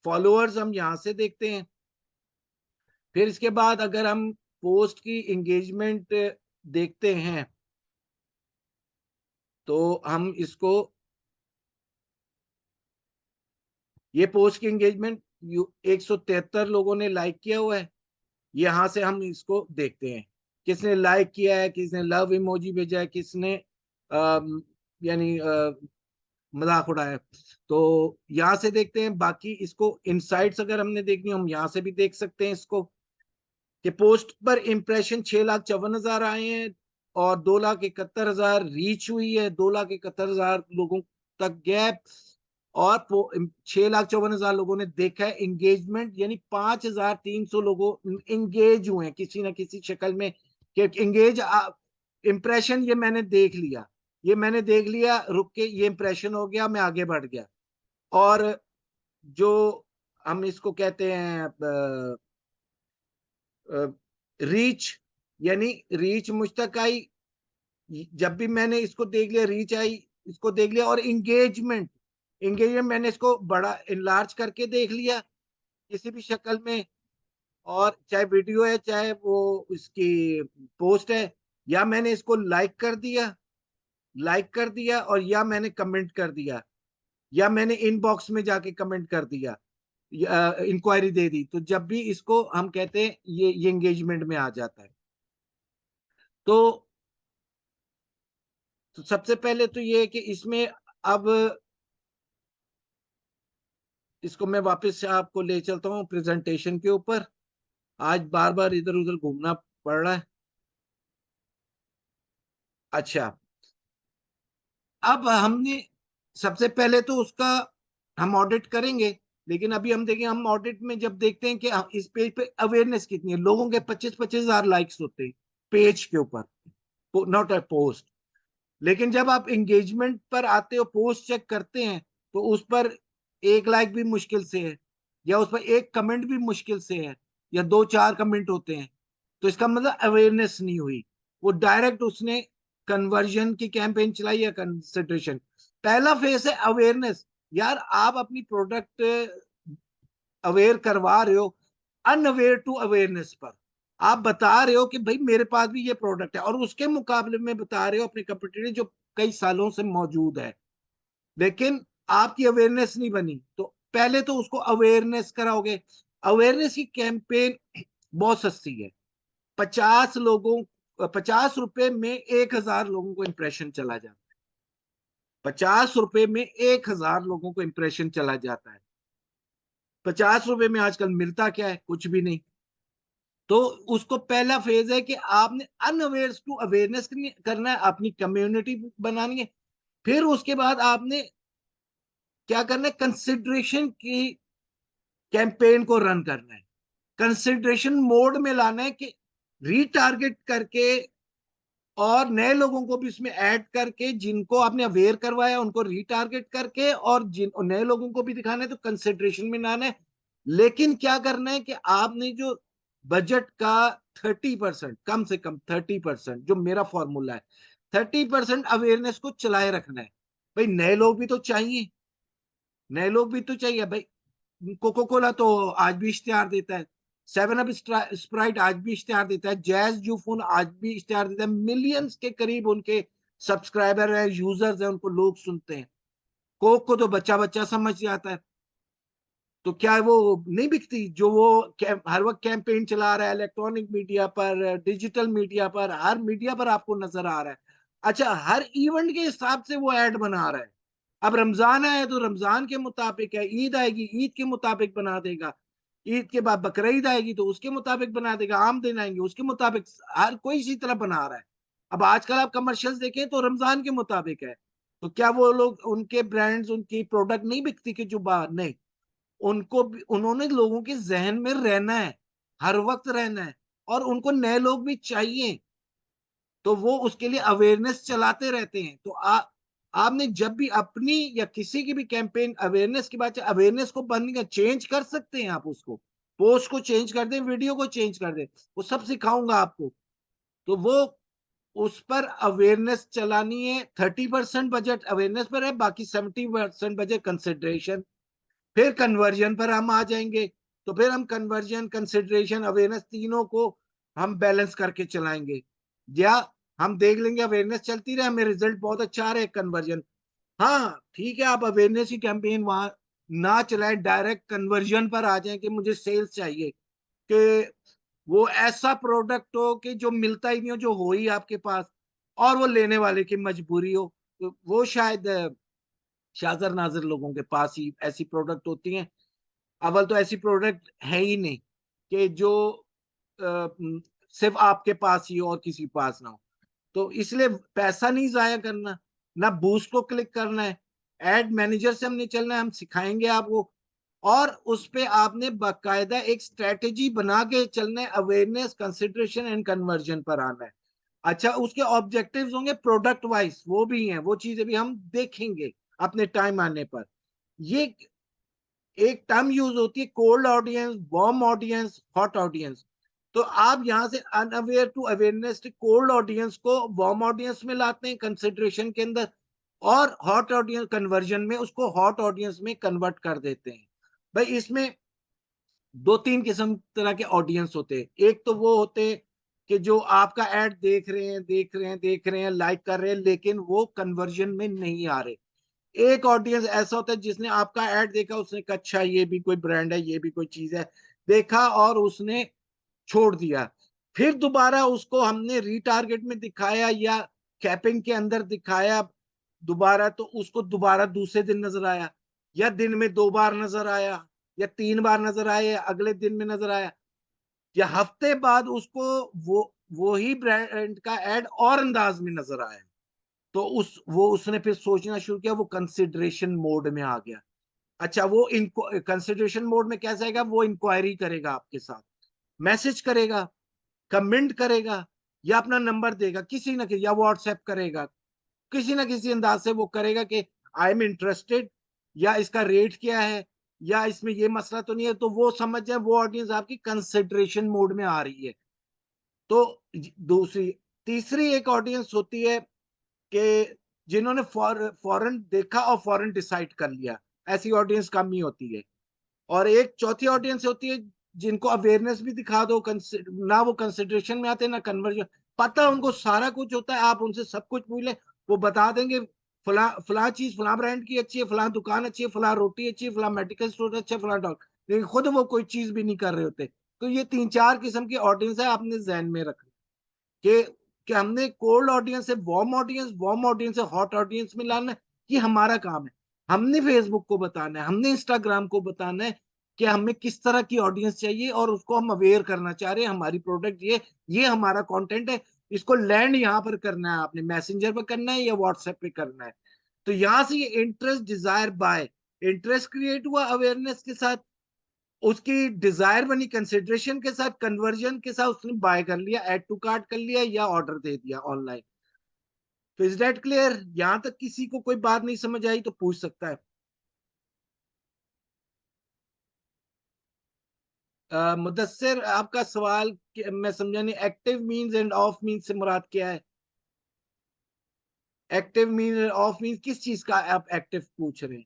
A: फॉलोअर्स हम यहां से देखते हैं। फिर इसके बाद अगर हम पोस्ट की एंगेजमेंट देखते हैं तो हम इसको, ये पोस्ट की एंगेजमेंट 173 लोगों ने लाइक किया हुआ है। यहां से हम इसको देखते हैं किसने लाइक किया है, किसने लव इमोजी भेजा है, किसने यानी मजाक उड़ाया। तो यहां से देखते हैं। बाकी इसको इनसाइट्स अगर हमने देखनी हम यहां से भी देख सकते हैं इसको, कि पोस्ट पर इंप्रेशन 6,54,000 आए हैं और 2,71,000 रीच हुई है, 2,71,000 लोगों तक गैप, और 6,54,000 लोगों ने देखा है। एंगेजमेंट यानी 5,300 लोगों एंगेज हुए हैं किसी ना किसी शक्ल में, कि एंगेज इंप्रेशन ये मैंने देख लिया, ये मैंने देख लिया, रुक के ये इंप्रेशन हो गया, मैं आगे बढ़ गया। और जो हम इसको कहते हैं रीच, यानी रीच मुझ तक आई, जब भी मैंने इसको देख लिया, रीच आई, इसको देख लिया। और एंगेजमेंट, एंगेजमेंट मैंने इसको बड़ा इनलार्ज करके देख लिया किसी भी शक्ल में, और चाहे वीडियो है चाहे वो उसकी पोस्ट है, या मैंने इसको लाइक कर दिया, लाइक कर दिया, और या मैंने कमेंट कर दिया, या मैंने इनबॉक्स में जाके कमेंट कर दिया, इंक्वायरी दे दी, तो जब भी इसको हम कहते हैं ये एंगेजमेंट में आ जाता है। तो सबसे पहले तो ये है कि इसमें अब इसको मैं वापस से आपको ले चलता हूँ प्रेजेंटेशन के ऊपर। आज बार बार इधर उधर घूमना पड़ रहा है। अच्छा, अब हमने सबसे पहले तो उसका हम ऑडिट करेंगे, लेकिन अभी हम देखें, हम ऑडिट में जब देखते हैं कि इस पेज पे अवेयरनेस कितनी है, लोगों के 25-25 हजार लाइक्स होते हैं पेज के ऊपर, नॉट अ पोस्ट। लेकिन जब आप एंगेजमेंट पर आते हो, पोस्ट चेक करते हैं, तो उस पर एक लाइक भी मुश्किल से है, या उस पर एक कमेंट भी मुश्किल से है, या 2-4 कमेंट होते हैं। तो इसका मतलब अवेयरनेस नहीं हुई, वो डायरेक्ट उसने कन्वर्जन की कैंपेन चलाई या कंसिडरेशन। पहला फेस है अवेयरनेस। यार आप अपनी प्रोडक्ट अवेयर करवा रहे हो, अनअवेयर टू अवेयरनेस पर आप बता रहे हो कि भाई मेरे पास भी ये प्रोडक्ट है, और उसके मुकाबले में बता रहे हो अपने कंपटीटर जो कई सालों से मौजूद है, लेकिन आपकी अवेयरनेस नहीं बनी। तो पहले तो उसको अवेयरनेस कराओगे। अवेयरनेस की कैंपेन बहुत सस्ती है, 50 रुपए में 1,000 लोगों को इंप्रेशन चला जाता है। 50 रुपए में 1,000 लोगों को इंप्रेशन चला जाता है। 50 रुपए में आजकल मिलता क्या है? कुछ भी नहीं। तो उसको पहला फेज है कि आपने अनअवेयर टू अवेयरनेस करना है, अपनी कम्युनिटी बनानी है। फिर उसके बाद आपने क्या करना है, कंसिडरेशन की कैंपेन को रन करना है, कंसिडरेशन मोड में लाना है, कि रीटारगेट करके और नए लोगों को भी इसमें ऐड करके, जिनको आपने अवेयर करवाया उनको रीटारगेट करके, और जिन नए लोगों को भी दिखाना है, तो कंसिडरेशन में लाना है। लेकिन क्या करना है कि आपने जो बजट का 30%, कम से कम 30%, जो मेरा फॉर्मूला है, 30% अवेयरनेस को चलाए रखना है। भाई नए लोग भी तो चाहिए, नए लोग भी तो चाहिए भाई। कोको कोला तो आज भी इश्तेहार देता है, 7 अप स्प्राइट आज भी इश्तेहार देता है, जैज जूफून आज भी इश्तेहार देता है, मिलियंस के करीब उनके सब्सक्राइबर है, यूजर्स है, उनको लोग सुनते हैं। कोक को तो बच्चा बच्चा समझ जाता है। तो क्या वो नहीं बिकती? जो वो हर वक्त कैंपेन चला रहा है, इलेक्ट्रॉनिक मीडिया पर, डिजिटल मीडिया पर, हर मीडिया पर आपको नजर आ रहा है। अच्छा, हर इवेंट के हिसाब से वो ऐड बना रहा है। अब रमजान आए तो रमजान के मुताबिक है, ईद आएगी ईद के मुताबिक बना देगा, ईद के बाद बकरीद आएगी तो उसके मुताबिक बना देगा, आम दिन आएंगे उसके मुताबिक, हर कोई इसी तरह बना रहा है। अब आजकल आप कमर्शियल्स देखें तो रमजान के मुताबिक है। तो क्या वो लोग, उनके ब्रांड्स, उनकी प्रोडक्ट नहीं बिकती कि जो बाहर नहीं, उनको भी, उन्होंने लोगों के जहन में रहना है, हर वक्त रहना है, और उनको नए लोग भी चाहिए। तो वो उसके लिए अवेयरनेस चलाते रहते हैं। तो आपने जब भी अपनी या किसी की भी कैंपेन अवेयरनेस की बात है, अवेयरनेस को बंद नहीं, चेंज कर सकते हैं आप, उसको पोस्ट को चेंज कर दें, वीडियो को चेंज कर दें, वो सब सिखाऊंगा आपको। तो वो उस पर अवेयरनेस चलानी है। 30% बजट अवेयरनेस पर है, बाकी 70% बजट कंसिडरेशन। फिर कन्वर्जन पर हम आ जाएंगे, तो फिर हम कन्वर्जन, कंसिडरेशन, अवेयरनेस तीनों को हम बैलेंस करके चलाएंगे। या हम देख लेंगे अवेयरनेस चलती रहे, हमें रिजल्ट बहुत अच्छा आ रहा है, कन्वर्जन, हाँ ठीक है, आप अवेयरनेस की कैंपेन वहां ना चलाए, डायरेक्ट कन्वर्जन पर आ जाए कि मुझे सेल्स चाहिए, कि वो ऐसा प्रोडक्ट हो कि जो मिलता ही नहीं हो, जो हो ही आपके पास, और वो लेने वाले की मजबूरी हो। तो वो शायद शाजर नाजर लोगों के पास ही ऐसी प्रोडक्ट होती हैं। अव्वल तो ऐसी प्रोडक्ट है ही नहीं कि जो सिर्फ आपके पास ही हो और किसी के पास ना हो। तो इसलिए पैसा नहीं जाया करना, ना बूस्ट को क्लिक करना है, एड मैनेजर से हमने चलना है, हम सिखाएंगे आपको। और उस पे आपने बाकायदा एक स्ट्रेटेजी बना के चलना है, अवेयरनेस, कंसिडरेशन एंड कन्वर्जन पर आना है। अच्छा, उसके ऑब्जेक्टिव्स होंगे प्रोडक्ट वाइज, वो भी हैं, वो चीजें भी हम देखेंगे अपने टाइम आने पर। ये एक टर्म यूज होती है, cold audience, warm audience, hot audience. तो आप यहाँ से unaware to awareness, cold audience को वार्म ऑडियंस में लाते हैं कंसिडरेशन के अंदर, और हॉट ऑडियंस कन्वर्जन में उसको हॉट ऑडियंस में कन्वर्ट कर देते हैं। भाई इसमें दो तीन किस्म तरह के ऑडियंस होते हैं। एक तो वो होते हैं कि जो आपका एड देख रहे हैं, देख रहे हैं, देख रहे हैं, लाइक कर रहे हैं, लेकिन वो कन्वर्जन में नहीं आ रहे। एक ऑडियंस ऐसा होता है जिसने आपका ऐड देखा, उसने कहा अच्छा ये भी कोई ब्रांड है, ये भी कोई चीज है, देखा और उसने छोड़ दिया। फिर दोबारा उसको हमने रीटारगेट में दिखाया या कैपिंग के अंदर दिखाया दोबारा, तो उसको दोबारा दूसरे दिन नजर आया, या दिन में 2 बार नजर आया, या 3 बार नजर आया, या अगले दिन में नजर आया, या हफ्ते बाद उसको वो ही ब्रांड का एड और अंदाज में नजर आया। तो वो उसने फिर सोचना शुरू किया, वो कंसिडरेशन मोड में आ गया। अच्छा, वो इनको कंसिडरेशन मोड में कैसे आएगा, वो इंक्वायरी करेगा आपके साथ, मैसेज करेगा, कमेंट करेगा, या अपना नंबर देगा किसी ना किसी, या व्हाट्सएप करेगा, किसी ना किसी अंदाज से वो करेगा कि आई एम इंटरेस्टेड, या इसका रेट क्या है, या इसमें ये मसला तो नहीं है। तो वो समझ जाए वो ऑडियंस आपकी कंसिडरेशन मोड में आ रही है। तो दूसरी, तीसरी एक ऑडियंस होती है कि जिन्होंने फॉरन देखा और फॉरन डिसाइड कर लिया, ऐसी ऑडियंस कम ही होती है। और एक चौथी ऑडियंस होती है जिनको अवेयरनेस भी दिखा दो, ना वो कंसिडरेशन में आते ना कन्वर्जन, पता उनको सारा कुछ होता है, आप उनसे सब कुछ पूछ ले, वो बता देंगे फला फला चीज फला ब्रांड की अच्छी है, फला दुकान अच्छी है, फला रोटी अच्छी है, फला मेडिकल स्टोर अच्छा है, फला डॉक्टर, लेकिन खुद वो कोई चीज भी नहीं कर रहे होते। तो ये 3-4 किस्म की ऑडियंस है, आपने जहन में रखना कि कि हमने कोल्ड ऑडियंस से वार्म ऑडियंस, वार्म ऑडियंस से हॉट ऑडियंस में लाना है। ये हमारा काम है। हमने फेसबुक को बताना है, हमने इंस्टाग्राम को बताना है कि हमें किस तरह की ऑडियंस चाहिए, और उसको हम अवेयर करना चाह रहे हैं, हमारी प्रोडक्ट ये हमारा कंटेंट है, इसको लैंड यहाँ पर करना है, आपने मैसेंजर पर करना है या व्हाट्सएप पे करना है। तो यहाँ से ये interest, desire, buy, interest create हुआ अवेयरनेस के साथ, उसकी डिजायर बनी कंसिडरेशन के साथ, कन्वर्जन के साथ, उसने बाय कर लिया, ऐड टू कार्ट कर लिया, या ऑर्डर दे दिया ऑनलाइन। तो इज दैट क्लियर? यहां तक किसी को कोई बात नहीं समझ आई तो पूछ सकता है। मुदस्सिर, आपका सवाल मैं समझा नहीं, active means end of means से मुराद क्या है? Active means end of means किस चीज का आप एक्टिव पूछ रहे हैं?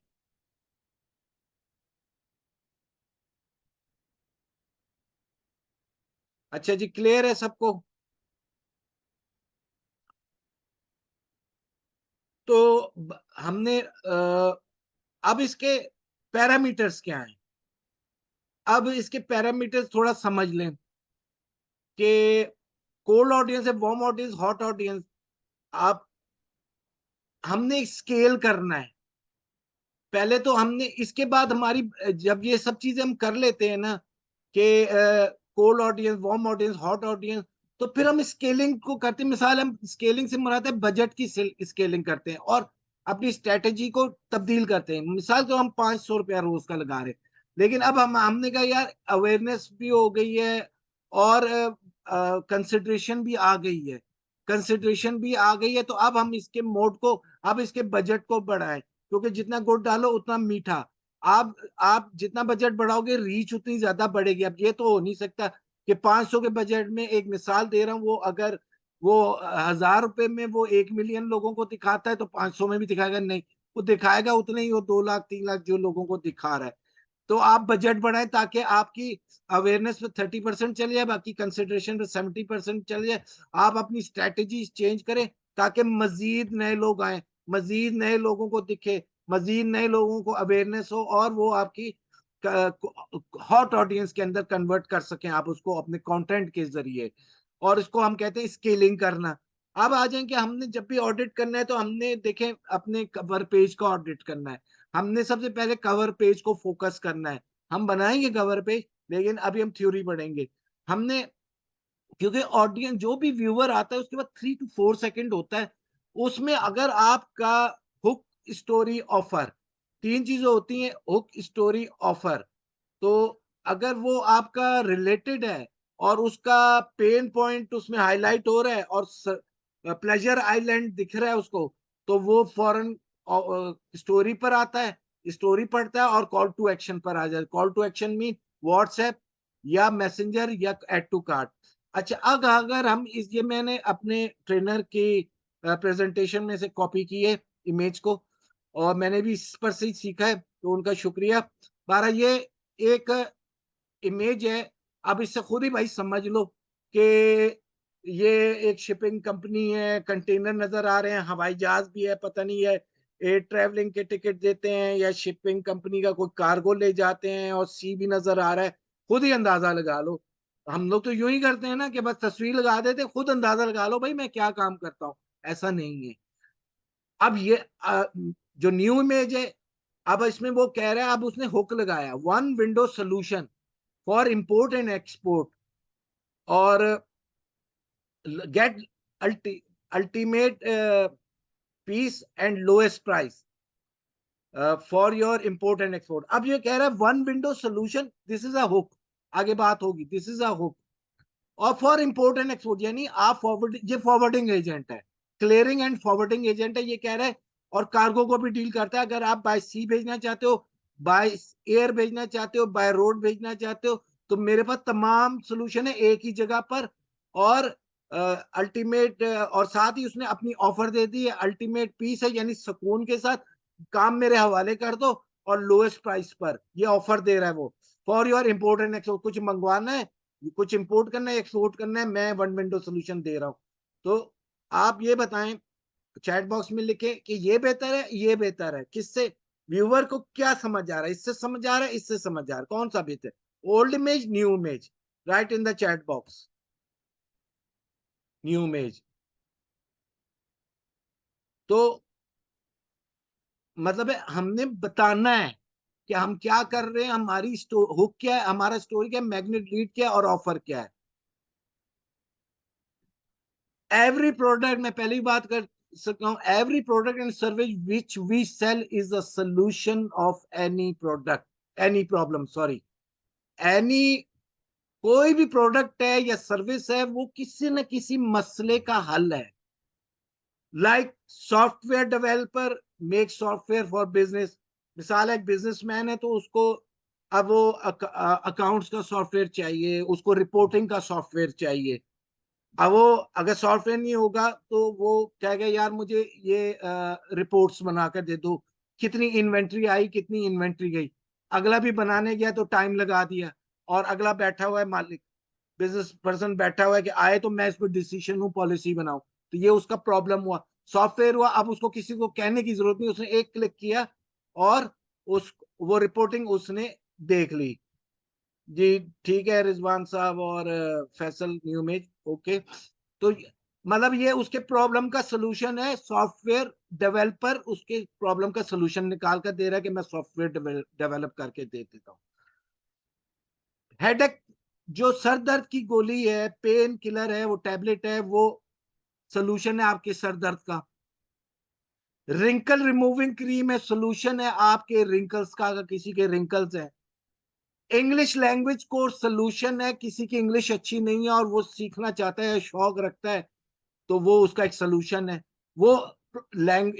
A: अच्छा जी, क्लियर है सबको? तो हमने अब इसके पैरामीटर्स क्या हैं? अब इसके पैरामीटर्स थोड़ा समझ लें कि कोल्ड ऑडियंस है, वार्म ऑडियंस, हॉट ऑडियंस, आप हमने स्केल करना है। पहले तो हमने, इसके बाद हमारी, जब ये सब चीजें हम कर लेते हैं ना कि cold audience, warm audience, hot audience, तो फिर हम स्केलिंग को करते हैं। मिसाल, हम स्केलिंग से मुराद है बजट की स्केलिंग करते हैं, और अपनी स्ट्रेटेजी को तब्दील करते हैं। मिसाल तो हम 500 रुपया रोज का लगा रहे हैं, लेकिन अब हमने कहा यार अवेयरनेस भी हो गई है और कंसिडरेशन भी आ गई है, कंसिडरेशन भी आ गई है, तो अब हम इसके मोड को, अब इसके बजट को बढ़ाएं, क्योंकि जितना गुड़ डालो उतना मीठा। आप जितना बजट बढ़ाओगे रीच उतनी ज्यादा बढ़ेगी। अब ये तो हो नहीं सकता कि 500 के बजट में, एक मिसाल दे रहा हूँ, वो अगर वो 1000 रुपए में वो 1 मिलियन लोगों को दिखाता है तो 500 में भी दिखाएगा नहीं, वो दिखाएगा उतने ही, वो 2 लाख 3 लाख जो लोगों को दिखा रहा है। तो आप बजट बढ़ाएं ताकि आपकी अवेयरनेस पे 30% चले जाए, बाकी कंसिडरेशन पे 70% चले जाए। आप अपनी स्ट्रेटेजी चेंज करें ताकि मजीद नए लोग आए, मजीद नए लोगों को दिखे, मजीद नए लोगों को अवेयरनेस हो, और वो आपकी हॉट ऑडियंस के अंदर कन्वर्ट कर सकें आप उसको अपने कंटेंट के जरिए। और इसको हम कहते हैं स्केलिंग करना। अब आ जाएंगे, हमने जब भी ऑडिट करना है तो हमने देखें अपने कवर पेज का ऑडिट करना है, हमने सबसे पहले कवर पेज को फोकस करना है। हम बनाएंगे कवर पेज, लेकिन अभी हम थ्योरी पढ़ेंगे। हमने, क्योंकि ऑडियंस जो भी व्यूअर आता है उसके बाद 3 to 4 सेकंड होता है, उसमें अगर आपका हुक, स्टोरी, ऑफर, 3 चीजें होती हैं, हुक, स्टोरी, ऑफर। तो अगर वो आपका रिलेटेड है और उसका पेन पॉइंट उसमें हाईलाइट हो रहा है और प्लेजर आइलैंड दिख रहा है उसको, तो वो फॉरन स्टोरी पर आता है, स्टोरी पढ़ता है और कॉल टू एक्शन पर आ जाए। Call to action mean WhatsApp या मैसेंजर या एड टू कार्ट। अच्छा, अब अगर हम ये मैंने अपने ट्रेनर की प्रेजेंटेशन में से कॉपी की है इमेज को, और मैंने भी इस पर से ही सीखा है, तो उनका शुक्रिया। बारह, ये एक इमेज है, अब इससे खुद ही भाई समझ लो कि ये एक शिपिंग कंपनी है, कंटेनर नजर आ रहे हैं, हवाई जहाज भी है, पता नहीं है एयर ट्रेवलिंग के टिकट देते हैं या शिपिंग कंपनी का कोई कार्गो ले जाते हैं, और सी भी नजर आ रहा है। खुद ही अंदाजा लगा लो। हम लोग तो यूं ही करते हैं ना कि बस तस्वीर लगा देते, खुद अंदाजा लगा लो भाई मैं क्या काम करता हूँ। ऐसा नहीं है। अब ये जो न्यू इमेज है, अब इसमें वो कह रहा है, अब उसने हुक लगाया, one window solution for import and export, और get ultimate peace and lowest price for your import and export. अब ये कह रहा है one window solution, this is a hook, आगे बात होगी, दिस इज अ हुक। और फॉर इंपोर्ट एंड एक्सपोर्ट यानी आप फॉरवर्ड, ये फॉरवर्डिंग एजेंट है, क्लियरिंग एंड फॉरवर्डिंग एजेंट है, ये कह रहा है। और कार्गो को भी डील करता है, अगर आप बाय सी भेजना चाहते हो, बाय एयर भेजना चाहते हो, बाय रोड भेजना चाहते हो, तो मेरे पास तमाम सोल्यूशन है एक ही जगह पर। और अल्टीमेट और साथ ही उसने अपनी ऑफर दे दी है, अल्टीमेट पीस है यानी सुकून के साथ काम मेरे हवाले कर दो, और लोएस्ट प्राइस पर ये ऑफर दे रहा है वो। For your import and export, कुछ मंगवाना है, कुछ इंपोर्ट करना है, एक्सपोर्ट करना है, मैं वन विंडो सोल्यूशन दे रहा हूं। तो आप ये बताएं, चैट बॉक्स में लिखे कि ये बेहतर है, ये बेहतर है, किससे व्यूअर को क्या समझ आ रहा है, इससे समझ आ रहा है, इससे समझ आ रहा है, कौन सा बेहतर, old image, new image? Right in the chat box, new image. तो मतलब है हमने बताना है कि हम क्या कर रहे हैं, हमारी हुक क्या है, हमारा स्टोरी क्या है, मैग्नेट लीड क्या है, और ऑफर क्या है। एवरी प्रोडक्ट, मैं पहली बात कर सकता हूं, every product and service which we sell is a solution of any product, any problem, sorry, any, कोई भी प्रोडक्ट है या सर्विस है वो किसी न किसी मसले का हल है। Like software developer make software for business. मिसाल है, एक बिजनेसमैन है तो उसको अब वो अकाउंट्स का सॉफ्टवेयर चाहिए, उसको रिपोर्टिंग का सॉफ्टवेयर चाहिए। अब वो अगर सॉफ्टवेयर नहीं होगा तो वो कहेगा यार मुझे ये रिपोर्ट्स बनाकर दे दो, कितनी इन्वेंट्री आई, कितनी इन्वेंट्री गई। अगला भी बनाने गया तो टाइम लगा दिया, और अगला बैठा हुआ है मालिक, बिजनेस पर्सन बैठा हुआ है कि आए तो मैं इस पर डिसीजन हूँ, पॉलिसी बनाऊं। तो ये उसका प्रॉब्लम हुआ, सॉफ्टवेयर हुआ, अब उसको किसी को कहने की जरूरत नहीं, उसने एक क्लिक किया और उस वो रिपोर्टिंग उसने देख ली। जी ठीक है रिजवान साहब और फैसल, न्यू इमेज, ओके। तो मतलब ये उसके प्रॉब्लम का सलूशन है, सॉफ्टवेयर डेवलपर उसके प्रॉब्लम का सलूशन निकाल कर दे रहा है कि मैं सॉफ्टवेयर डेवलप करके दे देता हूँ। हेडेक, जो सर दर्द की गोली है, पेन किलर है, वो टैबलेट है, वो सोल्यूशन है आपके सर दर्द का। रिंकल रिमूविंग क्रीम है, सोल्यूशन है आपके रिंकल्स का, अगर किसी के रिंकल्स है। इंग्लिश लैंग्वेज कोर्स सोल्यूशन है, किसी की इंग्लिश अच्छी नहीं है और वो सीखना चाहता है, शौक रखता है, तो वो उसका एक सोल्यूशन है। वो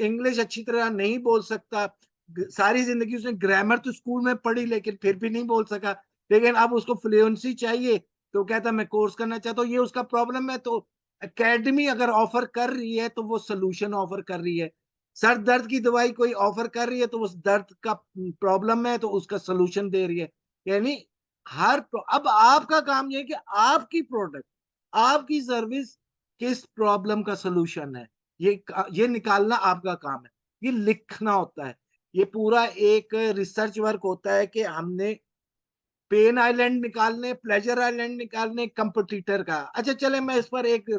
A: इंग्लिश अच्छी तरह नहीं बोल सकता, सारी जिंदगी उसने ग्रामर तो स्कूल में पढ़ी लेकिन फिर भी नहीं बोल सका, लेकिन अब उसको फ्लुएंसी चाहिए तो कहता मैं कोर्स करना चाहता हूँ, ये उसका प्रॉब्लम है। तो एकेडमी अगर ऑफर कर रही है तो वो सोल्यूशन ऑफर कर रही है। सर दर्द की दवाई कोई ऑफर कर रही है तो उस दर्द का प्रॉब्लम है तो उसका सोल्यूशन दे रही है। यानी अब आपका काम ये है कि आपकी प्रोडक्ट, आपकी सर्विस किस प्रॉब्लम का सोल्यूशन है, ये निकालना आपका काम है। ये लिखना होता है, ये पूरा एक रिसर्च वर्क होता है कि हमने पेन आइलैंड निकालने, प्लेजर आइलैंड निकालने कंपटीटर का। अच्छा चले, मैं इस पर एक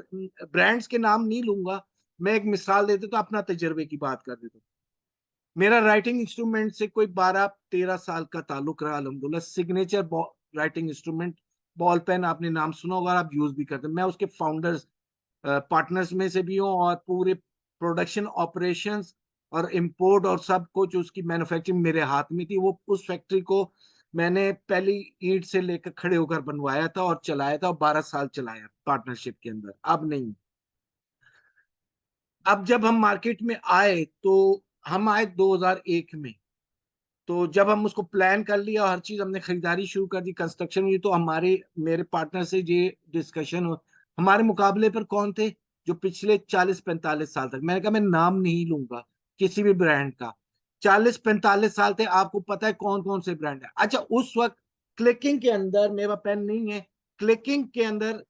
A: ब्रांड्स के नाम नहीं लूंगा, मैं एक मिसाल देता तो अपना तजर्बे की बात कर देता हूँ। मेरा राइटिंग इंस्ट्रूमेंट से कोई 12-13 साल का ताल्लुक रहा अल्हम्दुलिल्लाह। Signature writing instrument, ball pen आपने नाम सुना होगा, आप यूज भी करते हैं। मैं उसके फाउंडर्स पार्टनर्स में से भी हूँ, और पूरे प्रोडक्शन ऑपरेशंस और इंपोर्ट और सब कुछ उसकी मैन्युफैक्चरिंग मेरे हाथ में थी। वो उस फैक्ट्री को मैंने पहली ईंट से लेकर खड़े होकर बनवाया था और चलाया था, और 12 साल चलाया पार्टनरशिप के अंदर। अब नहीं, अब जब हम मार्केट में आए तो हम आए 2001 में। तो जब हम उसको प्लान कर लिया, हर चीज हमने खरीदारी शुरू कर दी, कंस्ट्रक्शन हुई, तो हमारे मेरे पार्टनर से ये डिस्कशन हो, हमारे मुकाबले पर कौन थे जो पिछले 40-45 साल तक, मैंने कहा मैं नाम नहीं लूंगा किसी भी ब्रांड का, 40-45 साल थे, आपको पता है कौन कौन से ब्रांड है। अच्छा उस वक्त क्लिकिंग के अंदर, मेरा पेन नहीं है, क्लिकिंग के अंदर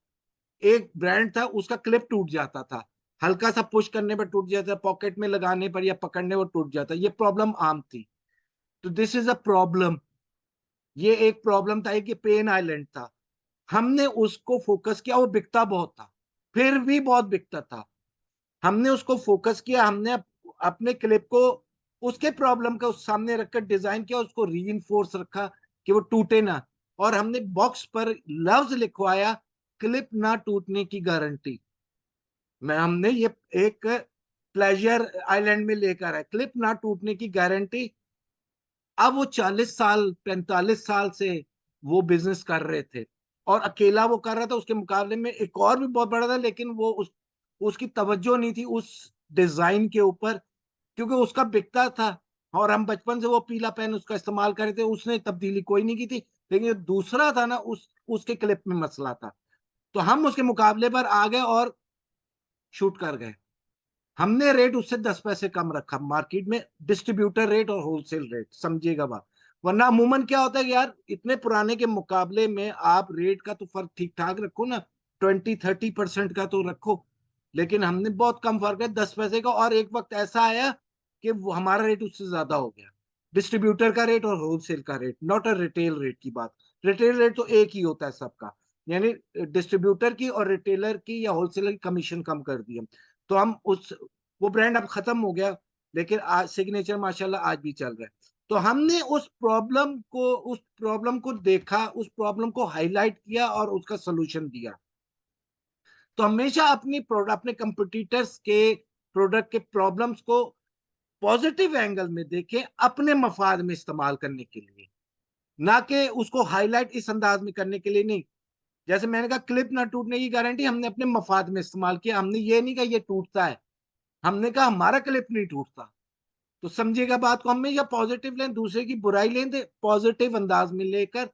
A: एक ब्रांड था, उसका क्लिप टूट जाता था, हल्का सा पुश करने पर टूट जाता, पॉकेट में लगाने पर या पकड़ने पर टूट जाता, ये प्रॉब्लम आम थी। तो दिस इज अ प्रॉब्लम, ये एक प्रॉब्लम था कि पेन आइलैंड था। हमने उसको फोकस किया, वो बिकता बहुत था, फिर भी बहुत बिकता था। हमने उसको फोकस किया, हमने अपने क्लिप को उसके प्रॉब्लम का उस सामने रखकर डिजाइन किया, उसको री रखा कि वो टूटे ना, और हमने बॉक्स पर लफ्ज लिखवाया, क्लिप ना टूटने की गारंटी। मैं हमने ये एक प्लेजर आइलैंड में लेकर आए, क्लिप ना टूटने की गारंटी। अब वो 40 साल 45 साल से वो बिजनेस कर रहे थे, और अकेला वो कर रहा था, उसके मुकाबले में एक और भी बहुत बड़ा था, लेकिन वो उसकी तवज्जो नहीं थी उस डिजाइन के ऊपर, क्योंकि उसका बिकता था, और हम बचपन से वो पीला पेन उसका इस्तेमाल कर रहे थे, उसने तब्दीली कोई नहीं की थी। लेकिन जो दूसरा था ना, उसके क्लिप में मसला था, तो हम उसके मुकाबले पर आ गए और शूट कर गए। हमने रेट उससे 10 पैसे कम रखा मार्केट में, डिस्ट्रीब्यूटर रेट और होलसेल रेट, समझिएगा बात। वरना अमूमन क्या होता है कि यार इतने पुराने के मुकाबले में आप रेट का तो फर्क ठीक ठाक रखो ना, 20-30% का तो रखो। लेकिन हमने बहुत कम फर्क है, 10 पैसे का, और एक वक्त ऐसा आया कि वो हमारा रेट उससे ज्यादा हो गया, डिस्ट्रीब्यूटर का रेट और होलसेल का rate, not a retail rate की बात। रिटेल रेट तो एक ही होता है सबका, यानी डिस्ट्रीब्यूटर की और रिटेलर की या होलसेलर की कमीशन कम कर दी हम। तो हम उस वो ब्रांड अब खत्म हो गया, लेकिन आज सिग्नेचर माशाल्लाह आज भी चल रहा है। तो हमने उस प्रॉब्लम को देखा, उस प्रॉब्लम को हाईलाइट किया और उसका सोल्यूशन दिया। तो हमेशा अपने कंपटीटर्स के प्रोडक्ट के प्रॉब्लम्स को पॉजिटिव एंगल में देखें, अपने मफाद में इस्तेमाल करने के लिए, ना कि उसको हाईलाइट इस अंदाज में करने के लिए नहीं। जैसे मैंने कहा क्लिप ना टूटने की गारंटी हमने अपने मफाद में इस्तेमाल किया, हमने ये नहीं कहा ये टूटता है, हमने कहा हमारा क्लिप नहीं टूटता। तो समझिएगा बात को, हमें या पॉजिटिव लें, दूसरे की बुराई लें, तो पॉजिटिव अंदाज में लेकर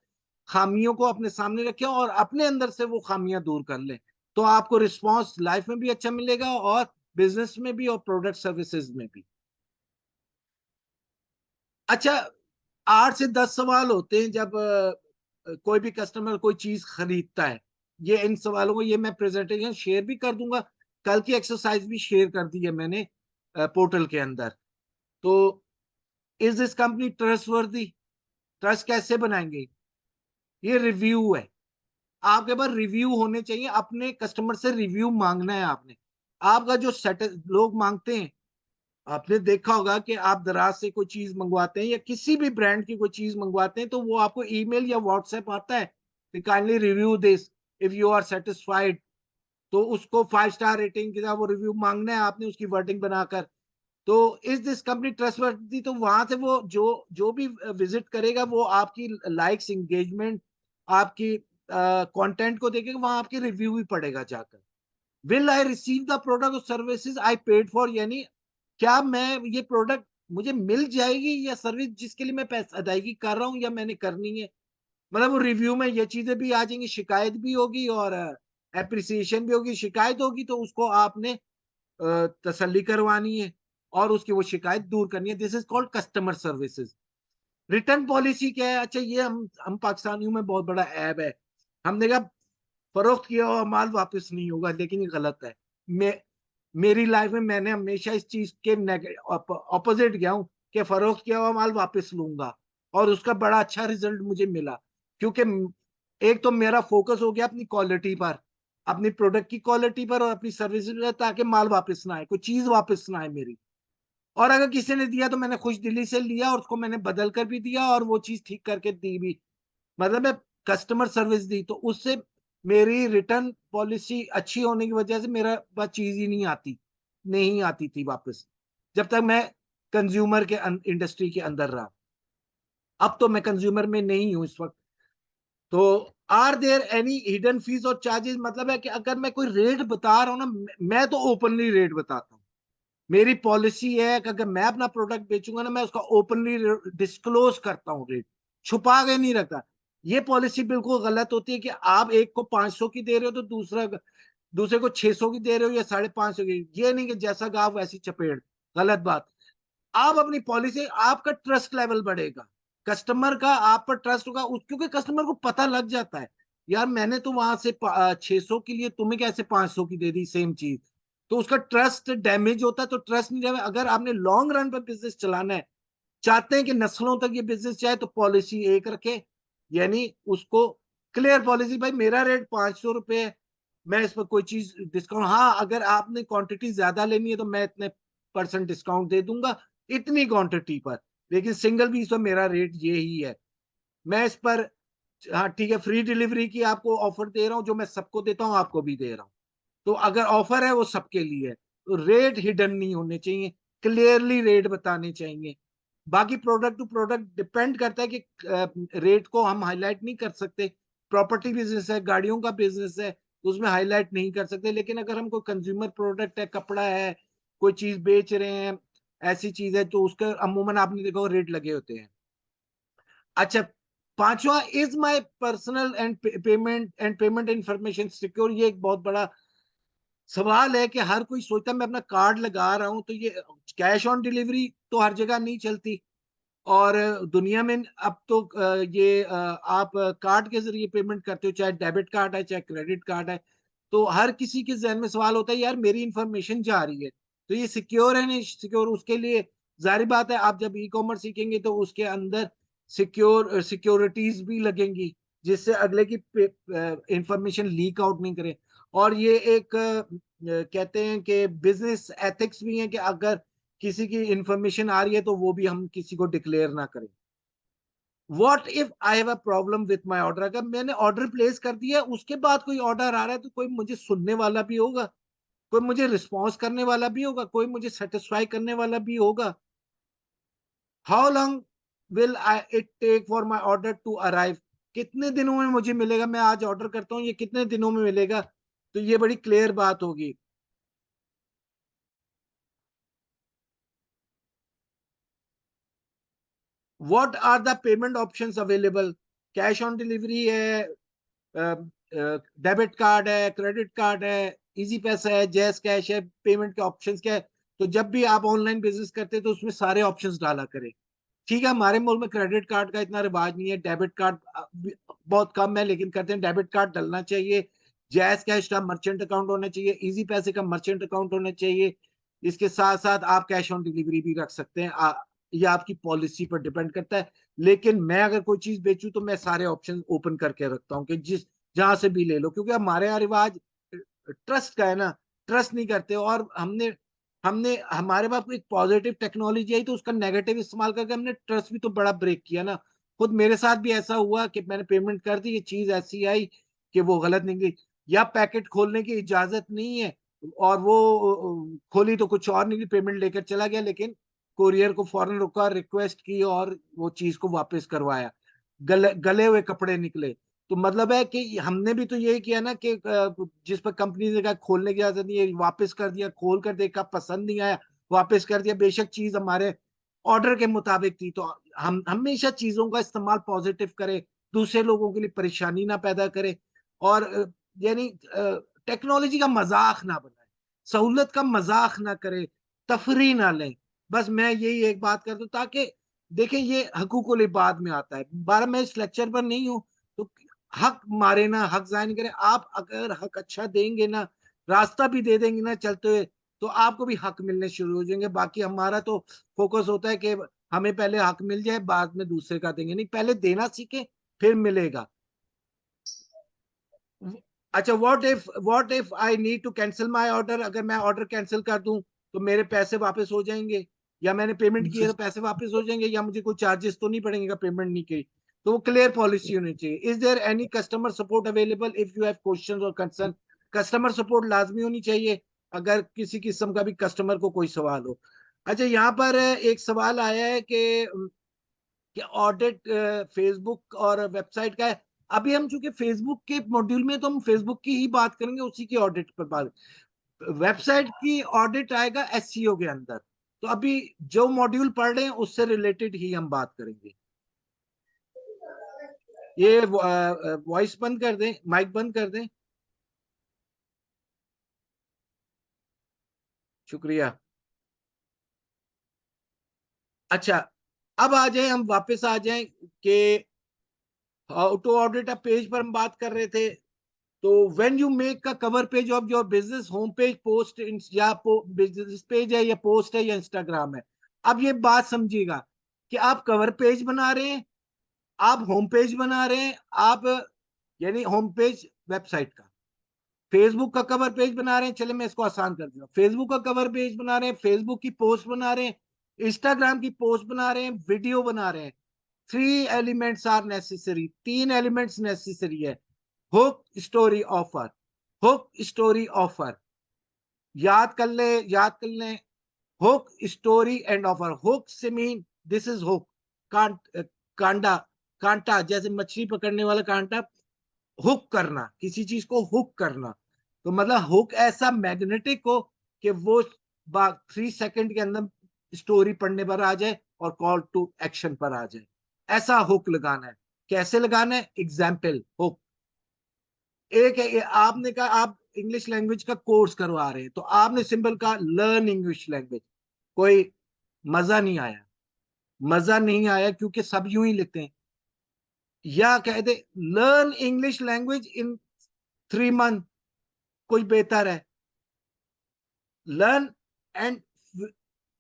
A: खामियों को अपने सामने रखें और अपने अंदर से वो खामियां दूर कर लें, तो आपको रिस्पॉन्स लाइफ में भी अच्छा मिलेगा और बिजनेस में भी और प्रोडक्ट सर्विसेज में भी। अच्छा, 8 से 10 सवाल होते हैं जब कोई भी कस्टमर कोई चीज खरीदता है। ये इन सवालों को ये मैं प्रेजेंटेशन शेयर भी कर दूंगा, कल की एक्सरसाइज भी शेयर कर दी है मैंने पोर्टल के अंदर। तो is this company trustworthy, trust कैसे बनाएंगे, ये रिव्यू है। आपके पास रिव्यू होने चाहिए, अपने कस्टमर से रिव्यू मांगना है आपने। आपका जो सेट लोग मांगते हैं, आपने देखा होगा कि आप दराज से कोई चीज मंगवाते हैं या किसी भी ब्रांड की कोई चीज मंगवाते हैं, तो वो आपको ईमेल या व्हाट्सएप आता है कि kindly review this if you are satisfied. तो उसको 5 स्टार रेटिंग के साथ वो रिव्यू मांगना है आपने, उसकी वर्डिंग बनाकर। तो इज दिस कंपनी ट्रस्टवर्दी, तो वहां से वो जो जो भी विजिट करेगा वो आपकी लाइक्स एंगेजमेंट, आपकी कंटेंट को देखेगा, वहां आपकी रिव्यू भी पड़ेगा जाकर। Will I receive the product और सर्विसेज आई पेड फॉर, यानी क्या मैं ये प्रोडक्ट मुझे मिल जाएगी या सर्विस जिसके लिए मैं पैसा अदायगी कर रहा हूँ या मैंने करनी है। मतलब वो रिव्यू में ये चीजें भी आ जाएंगी, शिकायत भी होगी और एप्रिसिएशन भी होगी। शिकायत होगी तो उसको आपने तसल्ली करवानी है और उसकी वो शिकायत दूर करनी है। This is called customer services. Return policy क्या है? अच्छा, ये हम पाकिस्तानियों में बहुत बड़ा ऐब है। हमने कहा फरोख्त किया हुआ माल वापस नहीं होगा, लेकिन ये गलत है। मैं मेरी लाइफ में मैंने हमेशा इस चीज के ऑपोजिट गया हूँ कि फरोख्त किया हुआ माल वापस लूंगा, और उसका बड़ा अच्छा रिजल्ट मुझे मिला। क्योंकि एक तो मेरा फोकस हो गया अपनी क्वालिटी पर, अपनी प्रोडक्ट की क्वालिटी पर और अपनी सर्विस पर, ताकि माल वापस ना आए, कोई चीज वापस ना आए मेरी। और अगर किसी ने दिया तो मैंने खुश दिली से लिया और उसको मैंने बदल कर भी दिया और वो चीज ठीक करके दी भी। मतलब मैं कस्टमर सर्विस दी, तो उससे मेरी रिटर्न पॉलिसी अच्छी होने की वजह से मेरा पास चीज ही नहीं आती थी वापस, जब तक मैं कंज्यूमर के इंडस्ट्री के अंदर रहा। अब तो मैं कंज्यूमर में नहीं हूं इस वक्त। तो are there any hidden fees और चार्जेस, मतलब है कि अगर मैं कोई रेट बता रहा हूँ ना, मैं तो ओपनली रेट बताता हूँ। मेरी पॉलिसी है कि अगर मैं अपना प्रोडक्ट बेचूंगा ना, मैं उसका ओपनली डिस्क्लोज करता हूँ रेट, छुपा के नहीं रखता। ये पॉलिसी बिल्कुल गलत होती है कि आप एक को 500 की दे रहे हो तो दूसरे को 600 की दे रहे हो या 550 की। ये नहीं कि जैसा गाँव वैसी चपेड़, गलत बात। आप अपनी पॉलिसी, आपका ट्रस्ट लेवल बढ़ेगा, कस्टमर का आप पर ट्रस्ट होगा क्योंकि कस्टमर को पता लग जाता है, यार मैंने तो वहां से 600 के लिए तुम्हें कैसे 500 की दे दी सेम चीज। तो उसका ट्रस्ट डैमेज होता है। तो ट्रस्ट नहीं डैमेज, अगर आपने लॉन्ग रन पर बिजनेस चलाना है, चाहते हैं कि नस्लों तक ये बिजनेस जाए, तो पॉलिसी एक रखे, यानी उसको क्लियर पॉलिसी, भाई मेरा रेट 500 रुपये है, मैं इस पर कोई चीज डिस्काउंट, हाँ अगर आपने क्वांटिटी ज्यादा लेनी है तो मैं इतने परसेंट डिस्काउंट दे दूंगा इतनी क्वांटिटी पर, लेकिन सिंगल पीस पर मेरा रेट ये ही है। मैं इस पर, हाँ ठीक है, फ्री डिलीवरी की आपको ऑफर दे रहा हूँ, जो मैं सबको देता हूँ आपको भी दे रहा हूँ। तो अगर ऑफर है वो सबके लिए है, तो रेट हिडन नहीं होने चाहिए, क्लियरली रेट बताने चाहिए। बाकी प्रोडक्ट टू प्रोडक्ट डिपेंड करता है कि रेट को हम हाईलाइट नहीं कर सकते। प्रॉपर्टी बिजनेस है, गाड़ियों का बिजनेस है, तो उसमें हाईलाइट नहीं कर सकते। लेकिन अगर हम कोई कंज्यूमर प्रोडक्ट है, कपड़ा है, कोई चीज बेच रहे हैं, ऐसी चीज है, तो उसका अमूमन आपने देखा रेट लगे होते हैं। अच्छा, पांचवा, is my personal and payment information secure. ये एक बहुत बड़ा सवाल है कि हर कोई सोचता है मैं अपना कार्ड लगा रहा हूं तो ये कैश ऑन डिलीवरी तो हर जगह नहीं चलती। और दुनिया में अब तो आप कार्ड के जरिए पेमेंट करते हो, चाहे डेबिट कार्ड है चाहे क्रेडिट कार्ड है। तो हर किसी के जहन में सवाल होता है, यार मेरी इंफॉर्मेशन जा रही है, तो ये सिक्योर है नहीं सिक्योर। उसके लिए जाहिर बात है, आप जब ई कॉमर्स सीखेंगे तो उसके अंदर सिक्योरिटीज भी लगेंगी, जिससे अगले की इंफॉर्मेशन लीक आउट नहीं करे। और ये एक कहते हैं कि बिजनेस एथिक्स भी है कि अगर किसी की इंफॉर्मेशन आ रही है तो वो भी हम किसी को डिक्लेयर ना करें। What if I have a problem with my order, अगर मैंने ऑर्डर प्लेस कर दिया उसके बाद कोई ऑर्डर आ रहा है, तो कोई मुझे सुनने वाला भी होगा, कोई मुझे रिस्पॉन्स करने वाला भी होगा, कोई मुझे सेटिस्फाई करने वाला भी होगा। How long will I it take for my order to arrive, कितने दिनों में मुझे मिलेगा, मैं आज ऑर्डर करता हूँ ये कितने दिनों में मिलेगा। तो ये बड़ी क्लियर बात होगी। What are the payment options available, cash on delivery है, डेबिट कार्ड है, क्रेडिट कार्ड है, इजी पैसा है, जैस कैश है, पेमेंट के ऑप्शंस क्या है। तो जब भी आप ऑनलाइन बिजनेस करते हैं तो उसमें सारे ऑप्शंस डाला करें। ठीक है, हमारे मुल्क में क्रेडिट कार्ड का इतना रिवाज नहीं है, डेबिट कार्ड बहुत कम है, लेकिन करते हैं, डेबिट कार्ड डलना चाहिए। जैस कैश का मर्चेंट अकाउंट होना चाहिए, इजी पैसे का मर्चेंट अकाउंट होना चाहिए। इसके साथ साथ आप कैश ऑन डिलीवरी भी रख सकते हैं। ये आपकी पॉलिसी पर डिपेंड करता है। लेकिन मैं अगर कोई चीज बेचूं तो मैं सारे ऑप्शन ओपन करके रखता हूँ कि जिस जहां से भी ले लो, क्योंकि हमारे यहाँ रिवाज ट्रस्ट का है ना, ट्रस्ट नहीं करते। और हमने हमने हमारे पास एक पॉजिटिव टेक्नोलॉजी आई तो उसका नेगेटिव इस्तेमाल करके हमने ट्रस्ट भी तो बड़ा ब्रेक किया ना। खुद मेरे साथ भी ऐसा हुआ कि मैंने पेमेंट कर दी, ये चीज ऐसी आई कि वो गलत निकली, या पैकेट खोलने की इजाजत नहीं है और वो खोली तो कुछ और निकली, पेमेंट लेकर चला गया, लेकिन कोरियर को फौरन रुका, रिक्वेस्ट की और वो चीज को वापस करवाया। गले हुए कपड़े निकले। तो मतलब है कि हमने भी तो यही किया ना कि जिस पर कंपनी ने कहा खोलने की इजाजत नहीं है, वापस कर दिया, खोल कर देखा पसंद नहीं आया, वापस कर दिया, बेशक चीज हमारे ऑर्डर के मुताबिक थी। तो हम हमेशा चीजों का इस्तेमाल पॉजिटिव करें, दूसरे लोगों के लिए परेशानी ना पैदा करें, और यानी टेक्नोलॉजी का मजाक ना बनाए, सहूलत का मजाक ना करें, तफरी ना लें। बस मैं यही एक बात कर दूं, ताकि देखें ये हकूकुल इबाद में आता है। बारह मैं इस लेक्चर पर नहीं हूं तो हक मारे ना, हक जाया नहीं करे। आप अगर हक अच्छा देंगे ना, रास्ता भी दे देंगे ना चलते हुए, तो आपको भी हक मिलने शुरू हो जाएंगे। बाकी हमारा तो फोकस होता है कि हमें पहले हक मिल जाए, बाद में दूसरे का देंगे, नहीं पहले देना सीखे फिर मिलेगा। अच्छा, what if I need to cancel my order, अगर मैं ऑर्डर कैंसिल कर दूं तो मेरे पैसे वापस हो जाएंगे, या मैंने पेमेंट की है तो पैसे वापस हो जाएंगे, या मुझे कोई चार्जेस तो नहीं पड़ेंगे पेमेंट नहीं की? तो वो क्लियर पॉलिसी होनी चाहिए। Is there any customer support available if you have questions और कंसर्न? कस्टमर सपोर्ट लाजमी होनी चाहिए अगर किसी किस्म का भी कस्टमर को कोई सवाल हो। अच्छा, यहाँ पर एक सवाल आया है कि ऑडिट फेसबुक और वेबसाइट का है। अभी हम चूंकि फेसबुक के मॉड्यूल में, तो हम फेसबुक की ही बात करेंगे, उसी की ऑडिट पर बात। वेबसाइट की ऑडिट आएगा एसईओ के अंदर। तो अभी जो मॉड्यूल पढ़ रहे हैं उससे रिलेटेड ही हम बात करेंगे। ये वॉइस बंद कर दें, माइक बंद कर दें। शुक्रिया। अच्छा, अब आ जाए, हम वापस आ जाएं कि how to audit a page पर हम बात कर रहे थे। तो व्हेन यू मेक का cover page of your business home page, post या बिजनेस पेज है, या पोस्ट है, या इंस्टाग्राम है। अब ये बात समझिएगा कि आप कवर पेज बना रहे हैं, आप होम पेज बना रहे हैं, आप यानी होम पेज वेबसाइट का, फेसबुक का कवर पेज बना रहे हैं। चले मैं इसको आसान कर दूंगा, फेसबुक का कवर पेज बना रहे हैं, फेसबुक की पोस्ट बना रहे हैं, इंस्टाग्राम की पोस्ट बना रहे हैं, वीडियो बना रहे हैं। थ्री एलिमेंट्स आर नेसेसरी, तीन एलिमेंट्स नेसेसरी है। Hook, story, offer. Hook, story, offer. याद कर ले, याद कर ले। Hook, story and offer. Hook से मीन दिस इज हुक, कांट, कांडा, कांटा, जैसे मछली पकड़ने वाला कांटा। हुक करना, किसी चीज को हुक करना, तो मतलब हुक ऐसा मैग्नेटिक हो कि वो 3 सेकंड के अंदर स्टोरी पढ़ने पर आ जाए और कॉल टू एक्शन पर आ जाए। ऐसा हुक लगाना है। कैसे लगाना है? Example hook. एक है आपने कहा आप इंग्लिश लैंग्वेज का कोर्स करवा रहे हैं, तो आपने सिंपल कहा लर्न इंग्लिश लैंग्वेज। कोई मजा नहीं आया, मजा नहीं आया क्योंकि सब यूं ही लिखते हैं। या कह they learn English language in 3 month, कोई बेहतर है। Learn and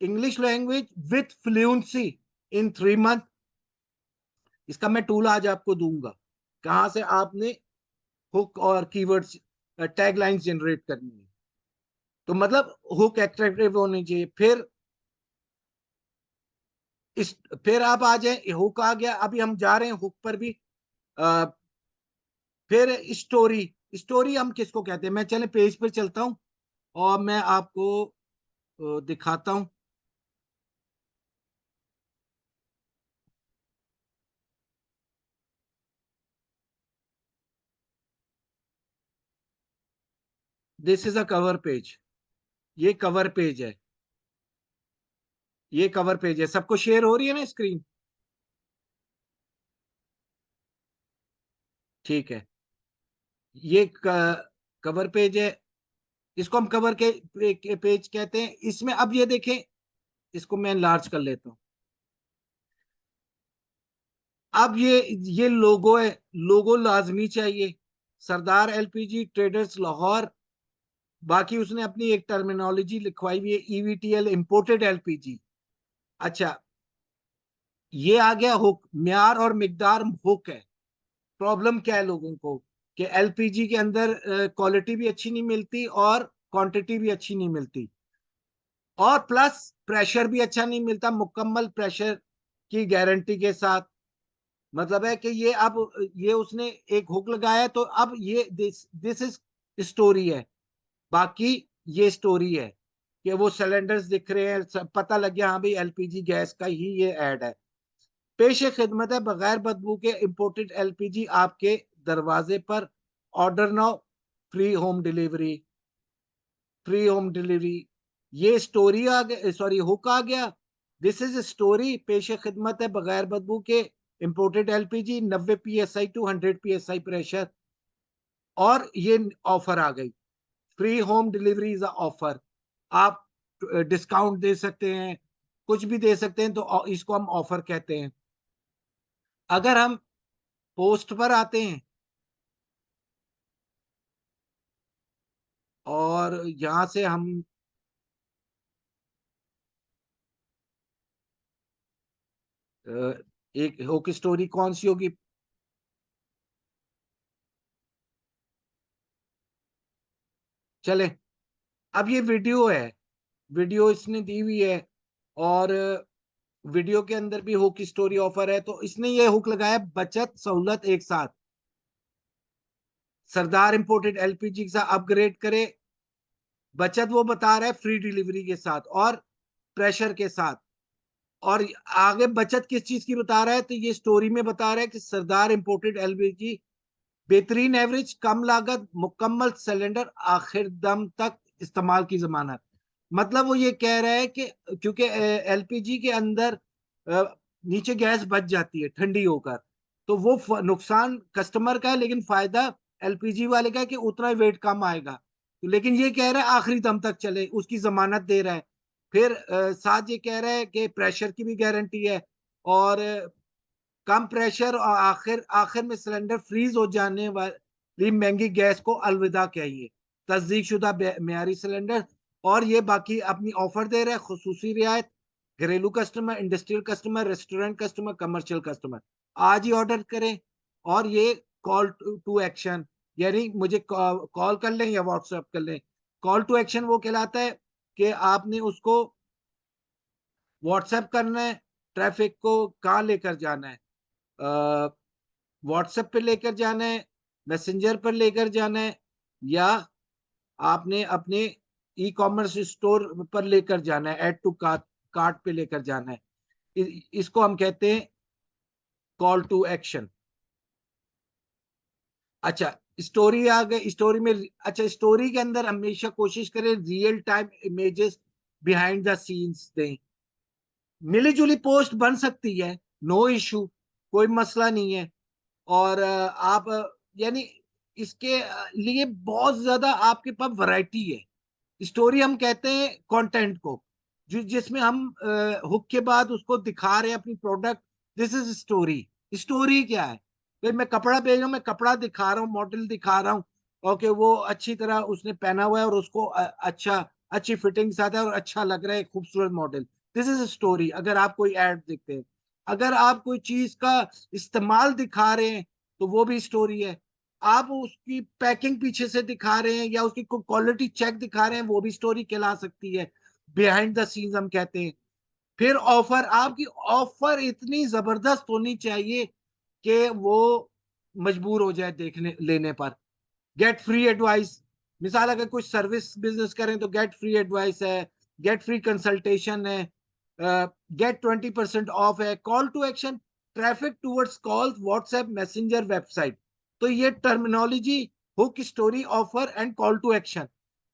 A: English language with fluency in 3 month. इसका मैं टूल आज आपको दूंगा, कहां से आपने हुक और कीवर्ड्स, टैग लाइंस जनरेट करनी है। तो मतलब हुक एट्रैक्टिव होनी चाहिए। इस फिर आप आ जाए, हुक आ गया, अभी हम जा रहे हैं हुक पर भी। आ, फिर स्टोरी। स्टोरी हम किसको कहते हैं? मैं चले पेज पर चलता हूं और मैं आपको दिखाता हूं। This is a cover page. ये कवर पेज है, ये कवर पेज है। सबको शेयर हो रही है ना स्क्रीन? ठीक है, ये कवर पेज है। इसको हम कवर के पेज कहते हैं। इसमें अब ये देखें, इसको मैं लार्ज कर लेता हूं। अब ये लोगो है, लोगो लाजमी चाहिए। सरदार एलपीजी ट्रेडर्स लाहौर। बाकी उसने अपनी एक टर्मिनोलॉजी लिखवाई हुई है, ईवीटीएल, इंपोर्टेड एलपीजी। अच्छा, ये आ गया हुक, म्यार और मिकदार हुक है। प्रॉब्लम क्या है लोगों को कि एलपीजी के अंदर क्वालिटी भी अच्छी नहीं मिलती और क्वांटिटी भी अच्छी नहीं मिलती, और प्लस प्रेशर भी अच्छा नहीं मिलता मुकम्मल प्रेशर की गारंटी के साथ। मतलब है कि ये अब ये उसने एक हुक लगाया, तो अब ये दिस इज स्टोरी है। बाकी ये स्टोरी है कि वो सिलेंडर्स दिख रहे हैं, पता लग गया हाँ भाई एलपीजी गैस का ही ये ऐड है। पेश खिदमत है, बगैर बदबू के इंपोर्टेड एलपीजी आपके दरवाजे पर, order now, free home delivery, free home delivery. ये स्टोरी आ गया, सॉरी हुक आ गया। दिस इज स्टोरी, पेश खिदमत है बगैर बदबू के imported LPG 90 PSI to 100 PSI pressure. और ये ऑफर आ गई, free home delivery is offer. आप डिस्काउंट दे सकते हैं, कुछ भी दे सकते हैं, तो इसको हम ऑफर कहते हैं। अगर हम पोस्ट पर आते हैं और यहां से हम एक हुक स्टोरी कौन सी होगी, चले। अब ये वीडियो है, वीडियो इसने दी हुई है, और वीडियो के अंदर भी हुक स्टोरी ऑफर है। तो इसने ये हुक लगाया, बचत सहूलत एक साथ, सरदार इंपोर्टेड एलपीजी के साथ अपग्रेड करे। बचत वो बता रहा है फ्री डिलीवरी के साथ और प्रेशर के साथ। और आगे बचत किस चीज की बता रहा है, तो ये स्टोरी में बता रहा है कि सरदार इंपोर्टेड एलपीजी बेहतरीन एवरेज, कम लागत, मुकम्मल सिलेंडर, आखिर दम तक इस्तेमाल की जमानत। मतलब वो ये कह रहा है कि क्योंकि एलपीजी के अंदर नीचे गैस बच जाती है ठंडी होकर, तो वो नुकसान कस्टमर का है, लेकिन फायदा एलपीजी वाले का है कि उतना ही वेट कम आएगा। तो लेकिन ये कह रहा है आखिरी दम तक चले, उसकी जमानत दे रहा है। फिर साथ ये कह रहा है कि प्रेशर की भी गारंटी है, और कम प्रेशर, और आखिर आखिर में सिलेंडर फ्रीज हो जाने वाली महंगी गैस को अलविदा कहिए, तस्दीक शुदा मेयारी सिलेंडर। और ये बाकी अपनी ऑफर दे रहे हैं, खुसूसी रियायत, घरेलू customer, industrial customer, restaurant customer, commercial customer, आज ही ऑर्डर करें। और ये कॉल टू एक्शन, यानी मुझे कॉल कर लें या व्हाट्सएप कर लें। कॉल टू एक्शन वो कहलाता है कि आपने उसको व्हाट्सएप करना है, ट्रैफिक को कहाँ लेकर जाना है, व्हाट्सएप पे लेकर जाना है, मैसेंजर पर लेकर जाना है, या आपने अपने ई कॉमर्स स्टोर पर लेकर जाना है, ऐड टू कार्ट, कार्ट पे लेकर जाना है। इसको हम कहते हैं कॉल टू एक्शन। अच्छा, स्टोरी आ गई, स्टोरी में, अच्छा स्टोरी के अंदर हमेशा कोशिश करें real time images behind the scenes दें। मिली जुली पोस्ट बन सकती है, नो इशू, कोई मसला नहीं है। और आप यानी इसके लिए बहुत ज्यादा आपके पास वैरायटी है। स्टोरी हम कहते हैं कंटेंट को, जिसमें हम हुक के बाद उसको दिखा रहे हैं अपनी product. This is story. Story क्या है, भाई मैं कपड़ा भेज रहा हूँ, मैं कपड़ा दिखा रहा हूँ, मॉडल दिखा रहा हूँ, ओके वो अच्छी तरह उसने पहना हुआ है और उसको अच्छा, अच्छी फिटिंग साथ है और अच्छा लग रहा है, खूबसूरत मॉडल। This is story. अगर आप कोई एड देखते हैं, अगर आप कोई चीज का इस्तेमाल दिखा रहे हैं, तो वो भी स्टोरी है। आप उसकी पैकिंग पीछे से दिखा रहे हैं या उसकी क्वालिटी चेक दिखा रहे हैं, वो भी स्टोरी कहला सकती है, बिहाइंड द सीन्स हम कहते हैं। फिर ऑफर, आपकी ऑफर इतनी जबरदस्त होनी चाहिए कि वो मजबूर हो जाए देखने लेने पर। गेट फ्री एडवाइस, मिसाल अगर कुछ सर्विस बिजनेस करें तो गेट फ्री एडवाइस है, गेट फ्री कंसल्टेशन है, गेट 20% ऑफ है। Call to action, traffic towards call, WhatsApp, messenger, website. तो ये terminology, hook, story, offer and call to action,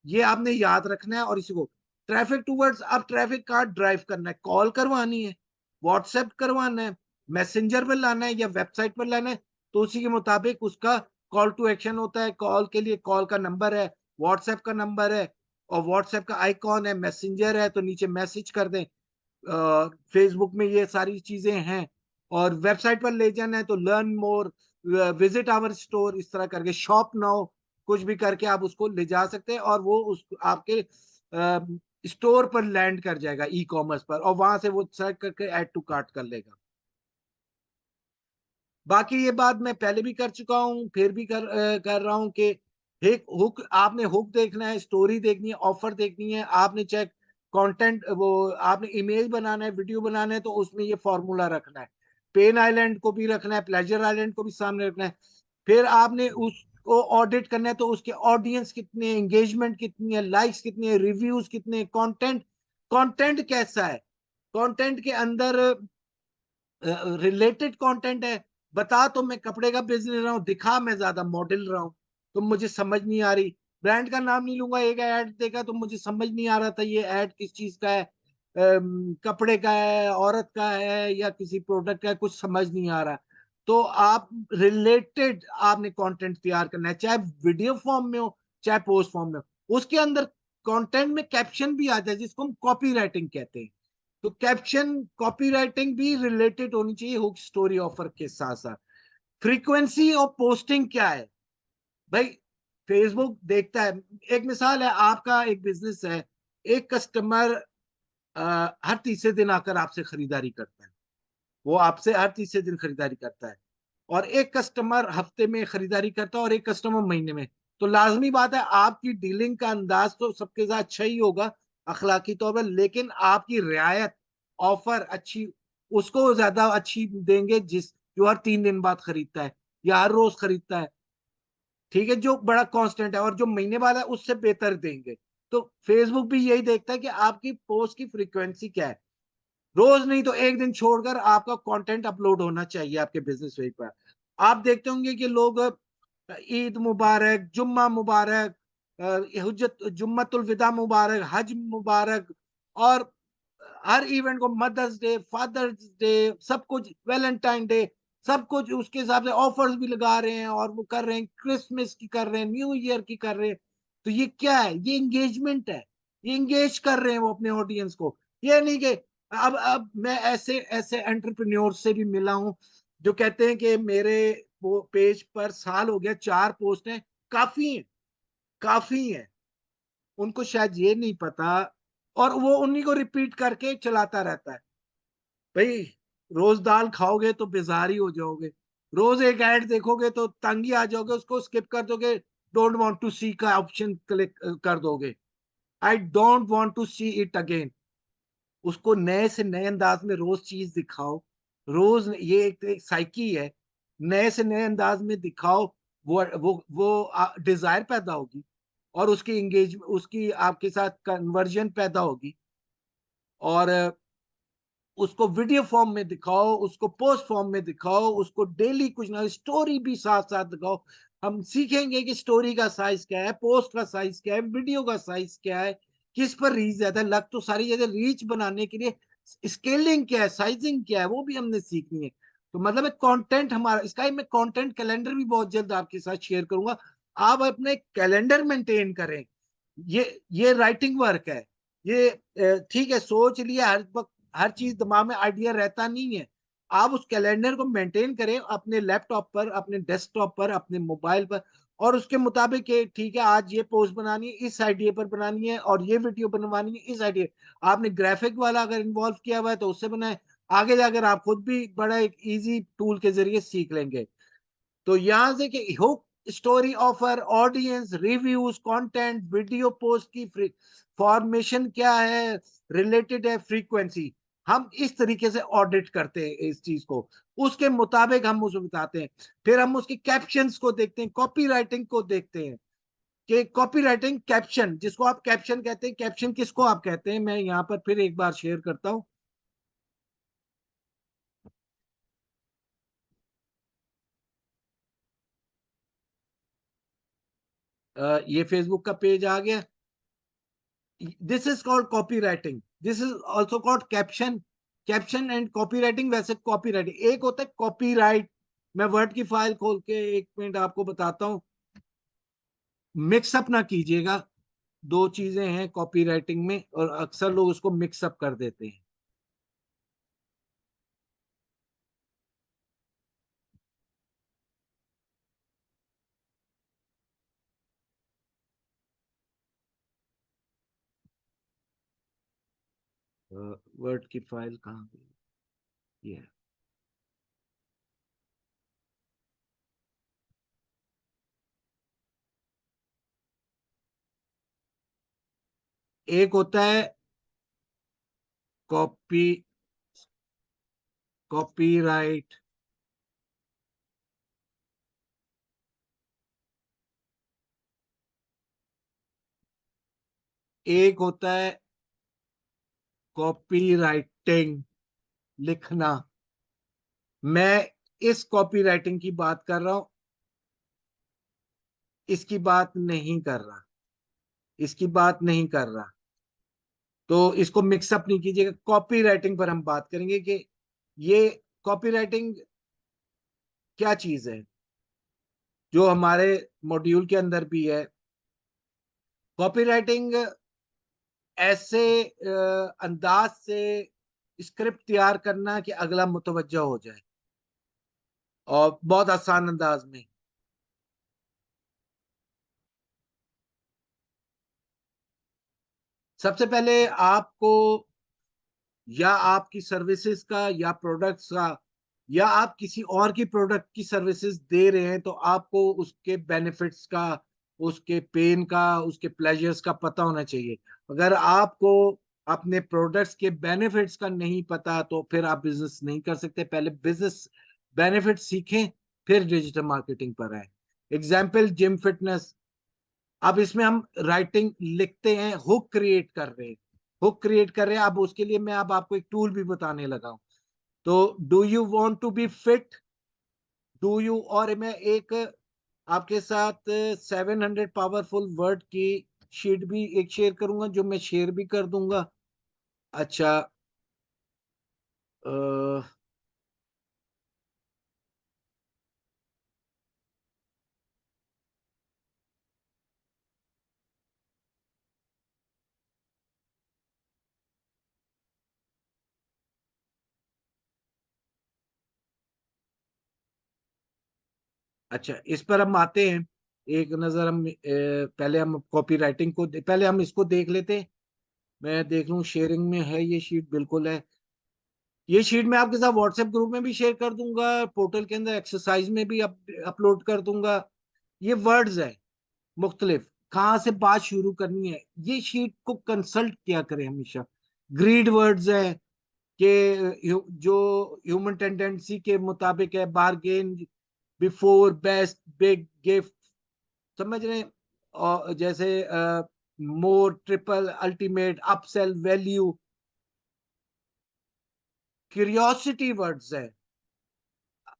A: ये आपने याद रखना है। और इसी को ट्रैफिक टूवर्ड्स, आप ट्रैफिक कहाँ ड्राइव करना है, कॉल करवानी है, व्हाट्सएप करवाना है, मैसेंजर पर लाना है या वेबसाइट पर लाना है, तो उसी के मुताबिक उसका कॉल टू एक्शन होता है। कॉल के लिए कॉल का नंबर है, व्हाट्सएप का नंबर है, और व्हाट्सएप का आइकॉन है, मैसेंजर है तो नीचे मैसेज कर दें। फेसबुक में ये सारी चीजें हैं। और वेबसाइट पर ले जाना है तो learn more, visit our store, इस तरह करके शॉप नाउ, कुछ भी करके आप उसको ले जा सकते हैं, और वो उस आपके स्टोर पर लैंड कर जाएगा, ई कॉमर्स पर, और वहां से वो सर्च करके ऐड टू कार्ट कर लेगा। बाकी ये बात मैं पहले भी कर चुका हूँ, फिर भी कर रहा हूँ कि एक हुक, आपने हुक देखना है, स्टोरी देखनी है, ऑफर देखनी है, आपने चेक कंटेंट, वो आपने इमेज बनाना है, वीडियो बनाना है, तो उसमें ये फॉर्मूला रखना है। पेन आइलैंड को भी रखना है, प्लेजर आइलैंड को भी सामने रखना है। फिर आपने उसको ऑडिट करना है, तो उसके ऑडियंस कितने, एंगेजमेंट कितनी है, लाइक्स कितने हैं, रिव्यूज कितने हैं, कंटेंट, कंटेंट कैसा है, कंटेंट के अंदर रिलेटेड कंटेंट है, बता तो मैं कपड़े का बिजनेस रहा हूँ, दिखा मैं ज्यादा मॉडल रहा हूँ, तो मुझे समझ नहीं आ रही। ब्रांड का नाम नहीं लूंगा, एक ऐड देखा तो मुझे समझ नहीं आ रहा था ये ऐड किस चीज का है, कपड़े का है, औरत का है, या किसी प्रोडक्ट का है, कुछ समझ नहीं आ रहा। तो आप रिलेटेड आपने कंटेंट तैयार करना है, चाहे वीडियो फॉर्म में हो चाहे पोस्ट फॉर्म में हो। उसके अंदर कंटेंट में कैप्शन भी आता है जिसको हम कॉपी राइटिंग कहते हैं। तो कैप्शन कॉपी राइटिंग भी रिलेटेड होनी चाहिए हुक स्टोरी ऑफर के साथ साथ। फ्रीक्वेंसी और पोस्टिंग क्या है भाई, फेसबुक देखता है। एक मिसाल है, आपका एक बिजनेस है, एक कस्टमर हर तीसरे दिन आकर आपसे खरीदारी करता है, वो आपसे हर तीसरे दिन खरीदारी करता है, और एक कस्टमर हफ्ते में खरीदारी करता है और एक कस्टमर महीने में। तो लाजमी बात है आपकी डीलिंग का अंदाज तो सबके साथ अच्छा ही होगा अखलाकी तौर पर, लेकिन आपकी रियायत ऑफर अच्छी उसको ज्यादा अच्छी देंगे जिस जो हर 3 दिन बाद खरीदता है या हर रोज खरीदता है, ठीक है, जो बड़ा कांस्टेंट है, और जो महीने बाद है उससे बेहतर देंगे। तो फेसबुक भी यही देखता है कि आपकी पोस्ट की फ्रीक्वेंसी क्या है। रोज नहीं तो एक दिन छोड़कर आपका कंटेंट अपलोड होना चाहिए आपके बिजनेस पेज पर। आप देखते होंगे कि लोग ईद मुबारक, जुम्मा मुबारक, हुज्जत जुम्मतुल विदा मुबारक, हज मुबारक, और हर इवेंट को मदर्स डे, फादर्स डे, सब कुछ, वैलेंटाइन डे, सब कुछ उसके हिसाब से ऑफर्स भी लगा रहे हैं, और वो कर रहे हैं, क्रिसमस की कर रहे हैं, न्यू ईयर की कर रहे हैं। तो ये क्या है, ये एंगेजमेंट है, ये एंगेज कर रहे हैं वो अपने ऑडियंस को। ये नहीं कि अब मैं ऐसे ऐसे एंटरप्रेन्योर से भी मिला हूं जो कहते हैं कि मेरे वो पेज पर साल हो गया 4 पोस्ट हैं, काफी है, काफी है। उनको शायद ये नहीं पता, और वो उन्हीं को रिपीट करके चलाता रहता है। भाई रोज दाल खाओगे तो बेजार ही हो जाओगे, रोज एक ऐड देखोगे तो तंग ही आ जाओगे, उसको स्किप कर दोगे, डोंट वांट टू सी का ऑप्शन क्लिक कर दोगे, I don't want to see it again. उसको नए से नए अंदाज में रोज चीज दिखाओ, रोज ये एक साइकी है, नए से नए अंदाज में दिखाओ, वो डिजायर पैदा होगी, और उसकी इंगेज उसकी आपके साथ कन्वर्जन पैदा होगी, और उसको वीडियो फॉर्म में दिखाओ, उसको पोस्ट फॉर्म में दिखाओ, उसको डेली कुछ ना स्टोरी भी साथ साथ दिखाओ। हम सीखेंगे कि स्टोरी का साइज क्या है, पोस्ट का साइज क्या है, वीडियो का साइज क्या है, किस पर रीच ज्यादा लग, तो सारी जगह रीच बनाने के लिए स्केलिंग क्या है, साइजिंग क्या है, वो भी हमने सीखनी है। तो मतलब एक कंटेंट हमारा इसका, मैं कंटेंट कैलेंडर भी बहुत जल्द आपके साथ शेयर करूंगा। आप अपने कैलेंडर मेंटेन करें, ये राइटिंग वर्क है। ये ठीक है, सोच लिया, हर चीज दिमाग में आइडिया रहता नहीं है। आप उस कैलेंडर को मेंटेन करें अपने लैपटॉप पर, अपने डेस्कटॉप पर, अपने मोबाइल पर, और उसके मुताबिक ठीक है, आज ये पोस्ट बनानी है इस आइडिया पर बनानी है, और ये वीडियो बनवानी है इस आइडिया। आपने ग्राफिक वाला अगर इन्वॉल्व किया हुआ है तो उससे बनाए। आगे जाकर आप खुद भी बड़ा एक इजी टूल के जरिए सीख लेंगे। तो यहां से कि hook story offer, audience, reviews, content, video post की फॉर्मेशन क्या है, रिलेटेड है, फ्रीक्वेंसी, हम इस तरीके से ऑडिट करते हैं इस चीज को, उसके मुताबिक हम उसको बताते हैं। फिर हम उसके कैप्शंस को देखते हैं, कॉपी राइटिंग को देखते हैं कि कॉपी राइटिंग कैप्शन, जिसको आप कैप्शन कहते हैं, कैप्शन किसको आप कहते हैं, मैं यहाँ पर फिर एक बार शेयर करता हूँ। ये फेसबुक का पेज आ गया। This is called copy writing, this is also called caption. Caption and copy writing, वैसे कॉपी राइटिंग एक होता है कॉपी राइट। मैं वर्ड की फाइल खोल के 1 मिनट आपको बताता हूँ, मिक्सअप ना कीजिएगा, दो चीजें हैं कॉपी राइटिंग में और अक्सर लोग उसको मिक्सअप कर देते हैं। वर्ड की फाइल कहाँ गई, ये है। एक होता है कॉपी कॉपीराइट, एक होता है कॉपी राइटिंग, लिखना। मैं इस कॉपी राइटिंग की बात कर रहा हूं, इसकी बात नहीं कर रहा, इसकी बात नहीं कर रहा। तो इसको मिक्सअप नहीं कीजिएगा। कॉपी राइटिंग पर हम बात करेंगे कि ये कॉपी राइटिंग क्या चीज है, जो हमारे मॉड्यूल के अंदर भी है। कॉपी राइटिंग ऐसे अंदाज से स्क्रिप्ट तैयार करना कि अगला मुतवज्जह हो जाए, और बहुत आसान अंदाज में। सबसे पहले आपको, या आपकी सर्विसेज का या प्रोडक्ट्स का, या आप किसी और की प्रोडक्ट की सर्विसेज दे रहे हैं, तो आपको उसके बेनिफिट्स का, उसके पेन का, उसके प्लेजर्स का पता होना चाहिए। अगर आपको अपने प्रोडक्ट्स के बेनिफिट्स का नहीं पता, तो फिर आप बिजनेस नहीं कर सकते। पहले बिजनेस बेनिफिट सीखें, फिर डिजिटल मार्केटिंग पर आए। Example, gym fitness. अब इसमें हम राइटिंग लिखते हैं, हुक क्रिएट कर रहे हैं, हुक क्रिएट कर रहे हैं। अब उसके लिए मैं अब आपको एक टूल भी बताने लगा हूं। तो do you want to be fit, do you, और मैं एक आपके साथ 700 पावरफुल वर्ड की शीट भी एक शेयर करूंगा, जो मैं शेयर भी कर दूंगा। अच्छा, अ, अच्छा, इस पर हम आते हैं। एक नजर हम पहले हम कॉपी राइटिंग को पहले हम इसको देख लेते हैं। मैं देख लूं, शेयरिंग में है ये शीट, बिल्कुल है। ये शीट मैं आपके साथ व्हाट्सएप ग्रुप में भी शेयर कर दूंगा, पोर्टल के अंदर एक्सरसाइज में भी अपलोड कर दूंगा। ये वर्ड्स है मुख्तलिफ, कहाँ से बात शुरू करनी है, ये शीट को कंसल्ट किया करें हमेशा। ग्रीड वर्ड्स है कि जो ह्यूमन टेंडेंसी के मुताबिक है, bargain, before, best, big, gift, समझ रहे हैं। और जैसे more, triple, ultimate, upsell, value. Curiosity words है।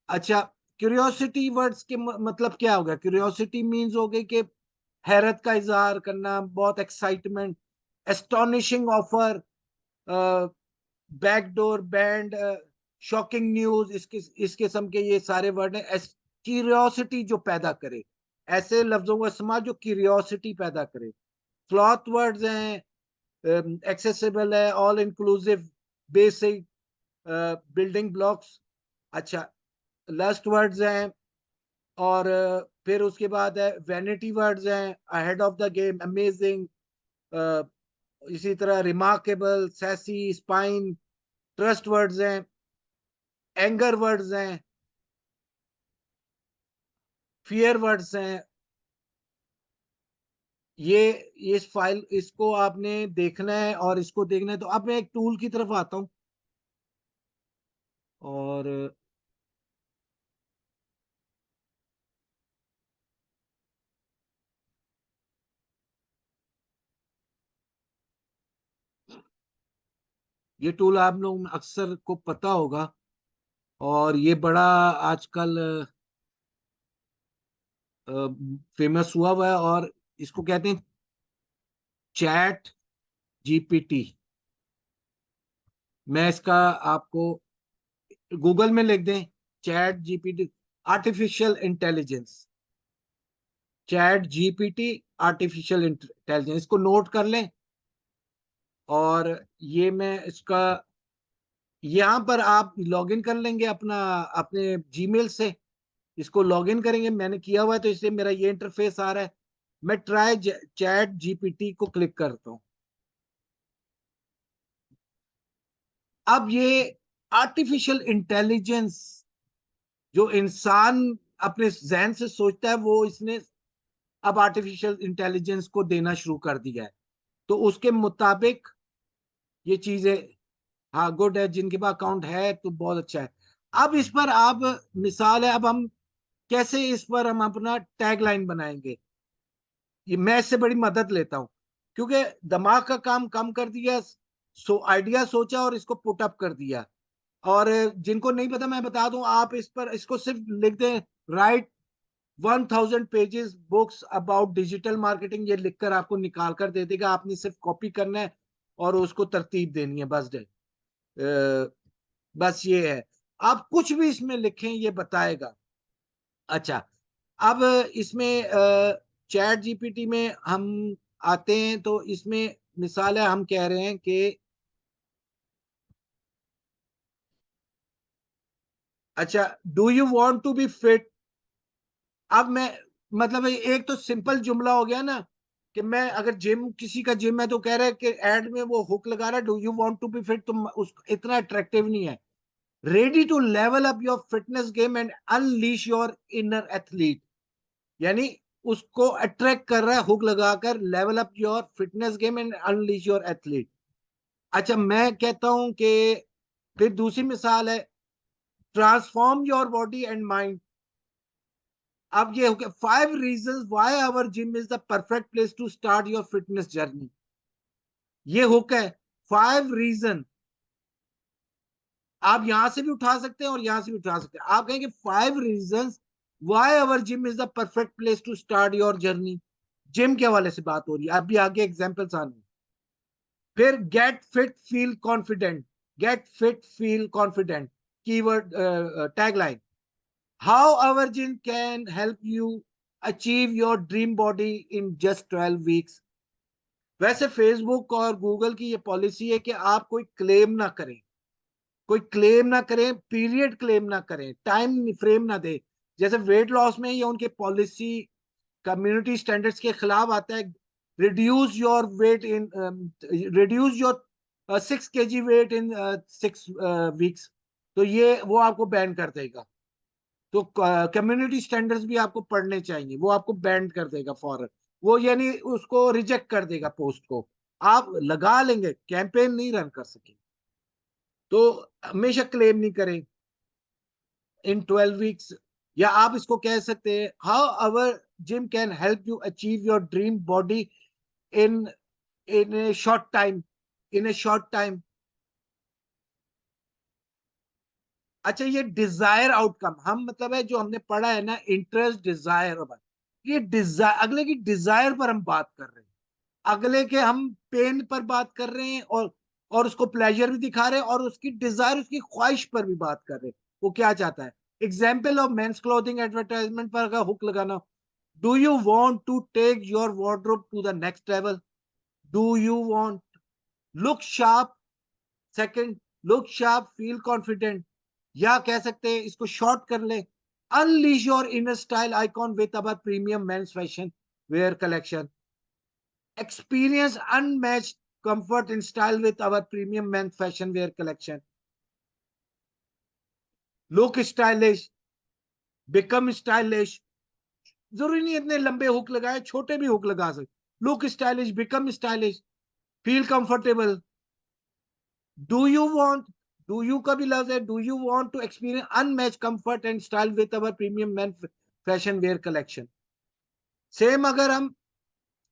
A: अच्छा, क्यूरियोसिटी वर्ड्स के मतलब क्या होगा? क्यूरियोसिटी मींस हो गई कि हैरत का इजहार करना, बहुत excitement, astonishing offer, backdoor band, shocking news, इस किस्म के ये सारे वर्ड हैं। क्यूरियोसिटी जो पैदा करे, ऐसे लफ्जों का इस्तेमाल जो क्यूरियोसिटी पैदा करे। क्लॉथ वर्ड्स हैं, एक्सेसिबल है, all inclusive, basic, building blocks. अच्छा, लस्ट वर्ड्स हैं, और फिर उसके बाद है वैनिटी वर्ड्स हैं, ahead of the game, amazing, इसी तरह remarkable, sassy, spine. Trust words हैं, एंगर वर्ड्स हैं, फियर वर्ड्स हैं। ये इस फाइल, इसको आपने देखना है, और इसको देखना है। तो अब मैं एक टूल की तरफ आता हूं, और ये टूल आप लोग अक्सर को पता होगा, और ये बड़ा आजकल फेमस हुआ हुआ है, और इसको कहते हैं चैट जीपीटी। मैं इसका आपको, गूगल में लिख दें chat GPT, artificial intelligence, chat GPT, artificial intelligence, इसको नोट कर लें। और ये मैं इसका, यहाँ पर आप लॉगिन कर लेंगे अपना, अपने जीमेल से। इसको लॉगिन करेंगे, मैंने किया हुआ है तो इसलिए मेरा ये इंटरफेस आ रहा है। मैं ट्राई चैट जीपीटी को क्लिक करता हूँ। अब ये आर्टिफिशियल इंटेलिजेंस, जो इंसान अपने जहन से सोचता है, वो इसने अब आर्टिफिशियल इंटेलिजेंस को देना शुरू कर दिया है। तो उसके मुताबिक ये चीजें, हाँ गुड है, जिनके पास अकाउंट है तो बहुत अच्छा है। अब इस पर आप, मिसाल है, अब हम कैसे इस पर हम अपना टैग लाइन बनाएंगे, ये मैं इससे बड़ी मदद लेता हूँ, क्योंकि दिमाग का काम कम कर दिया। आइडिया सोचा और इसको पुट अप कर दिया। और जिनको नहीं पता मैं बता दूं, आप इस पर इसको सिर्फ लिख दें, right 1000 pages books about digital marketing, ये लिखकर आपको निकाल कर दे देगा। आपने सिर्फ कॉपी करना है और उसको तरतीब देनी है, बस डे। बस ये है, आप कुछ भी इसमें लिखें ये बताएगा। अच्छा, अब इसमें चैट जीपीटी में हम आते हैं, तो इसमें मिसाल है, हम कह रहे हैं कि अच्छा, do you want to be fit. अब मैं, मतलब एक तो सिंपल जुमला हो गया ना, कि मैं अगर जिम, किसी का जिम है तो कह रहा है कि एड में वो हुक लगा रहा है, do you want to be fit, तो उस इतना अट्रैक्टिव नहीं है। Ready to level up your fitness game and unleash your inner athlete, यानी उसको अट्रैक्ट कर रहा है हुक लगाकर, level up your fitness game and unleash your athlete. अच्छा, मैं कहता हूं कि फिर दूसरी मिसाल है, transform your body and mind. अब ये हो गया 5 reasons why our gym is the perfect place to start your fitness journey. ये हुक है, 5 reasons। आप यहां से भी उठा सकते हैं और यहां से भी उठा सकते हैं। आप कहेंगे 5 reasons why our gym is the perfect place to start your journey. Gym के हवाले से बात हो रही है, अभी आगे एग्जाम्पल्स आने। फिर get fit feel confident, get fit feel confident keyword, tagline, how our gym can help you achieve your dream body in just 12 weeks। वैसे फेसबुक और गूगल की ये पॉलिसी है कि आप कोई क्लेम ना करें, कोई क्लेम ना करें, पीरियड क्लेम ना करें, टाइम फ्रेम ना दे। जैसे वेट लॉस में ये उनके पॉलिसी कम्युनिटी स्टैंडर्ड्स के खिलाफ आता है। Reduce your weight in, reduce your 6 kg weight in 6 weeks, तो ये वो आपको बैन कर देगा। तो कम्युनिटी स्टैंडर्ड्स भी आपको पढ़ने चाहिए, वो आपको बैन कर देगा फौरन, वो यानी उसको रिजेक्ट कर देगा पोस्ट को। आप लगा लेंगे, कैंपेन नहीं रन कर सके। तो हमेशा क्लेम नहीं करें इन 12 weeks। या आप इसको कह सकते हैं, how our gym can help you achieve your dream body in in a short time, in a short time. अच्छा, ये डिजायर आउटकम, हम मतलब है जो हमने पढ़ा है ना, इंटरेस्ट डिजायर, ये डिजायर, अगले की डिजायर पर हम बात कर रहे हैं, अगले के हम पेन पर बात कर रहे हैं, और उसको प्लेजर भी दिखा रहे हैं, और उसकी डिजायर, उसकी ख्वाहिश पर भी बात कर रहे हैं, वो क्या चाहता है। Example of men's clothing advertisement पर अगर हुक लगाना, do you want to take your wardrobe to the next level, do you want, look sharp, second, look sharp feel confident. या कह सकते हैं, इसको शॉर्ट कर ले, unleash your inner style icon with our premium men's fashion wear collection, experience unmatched comfort and style with our premium men's fashion wear collection, look stylish, become stylish। जरूरी नहीं इतने लंबे हुक लगाए, छोटे भी हुक लगा सकते। Look stylish, become stylish, feel comfortable, do you want, do you का भी लफ्ज है, do you want to experience unmatch comfort and style with our premium men fashion wear collection. Same अगर हम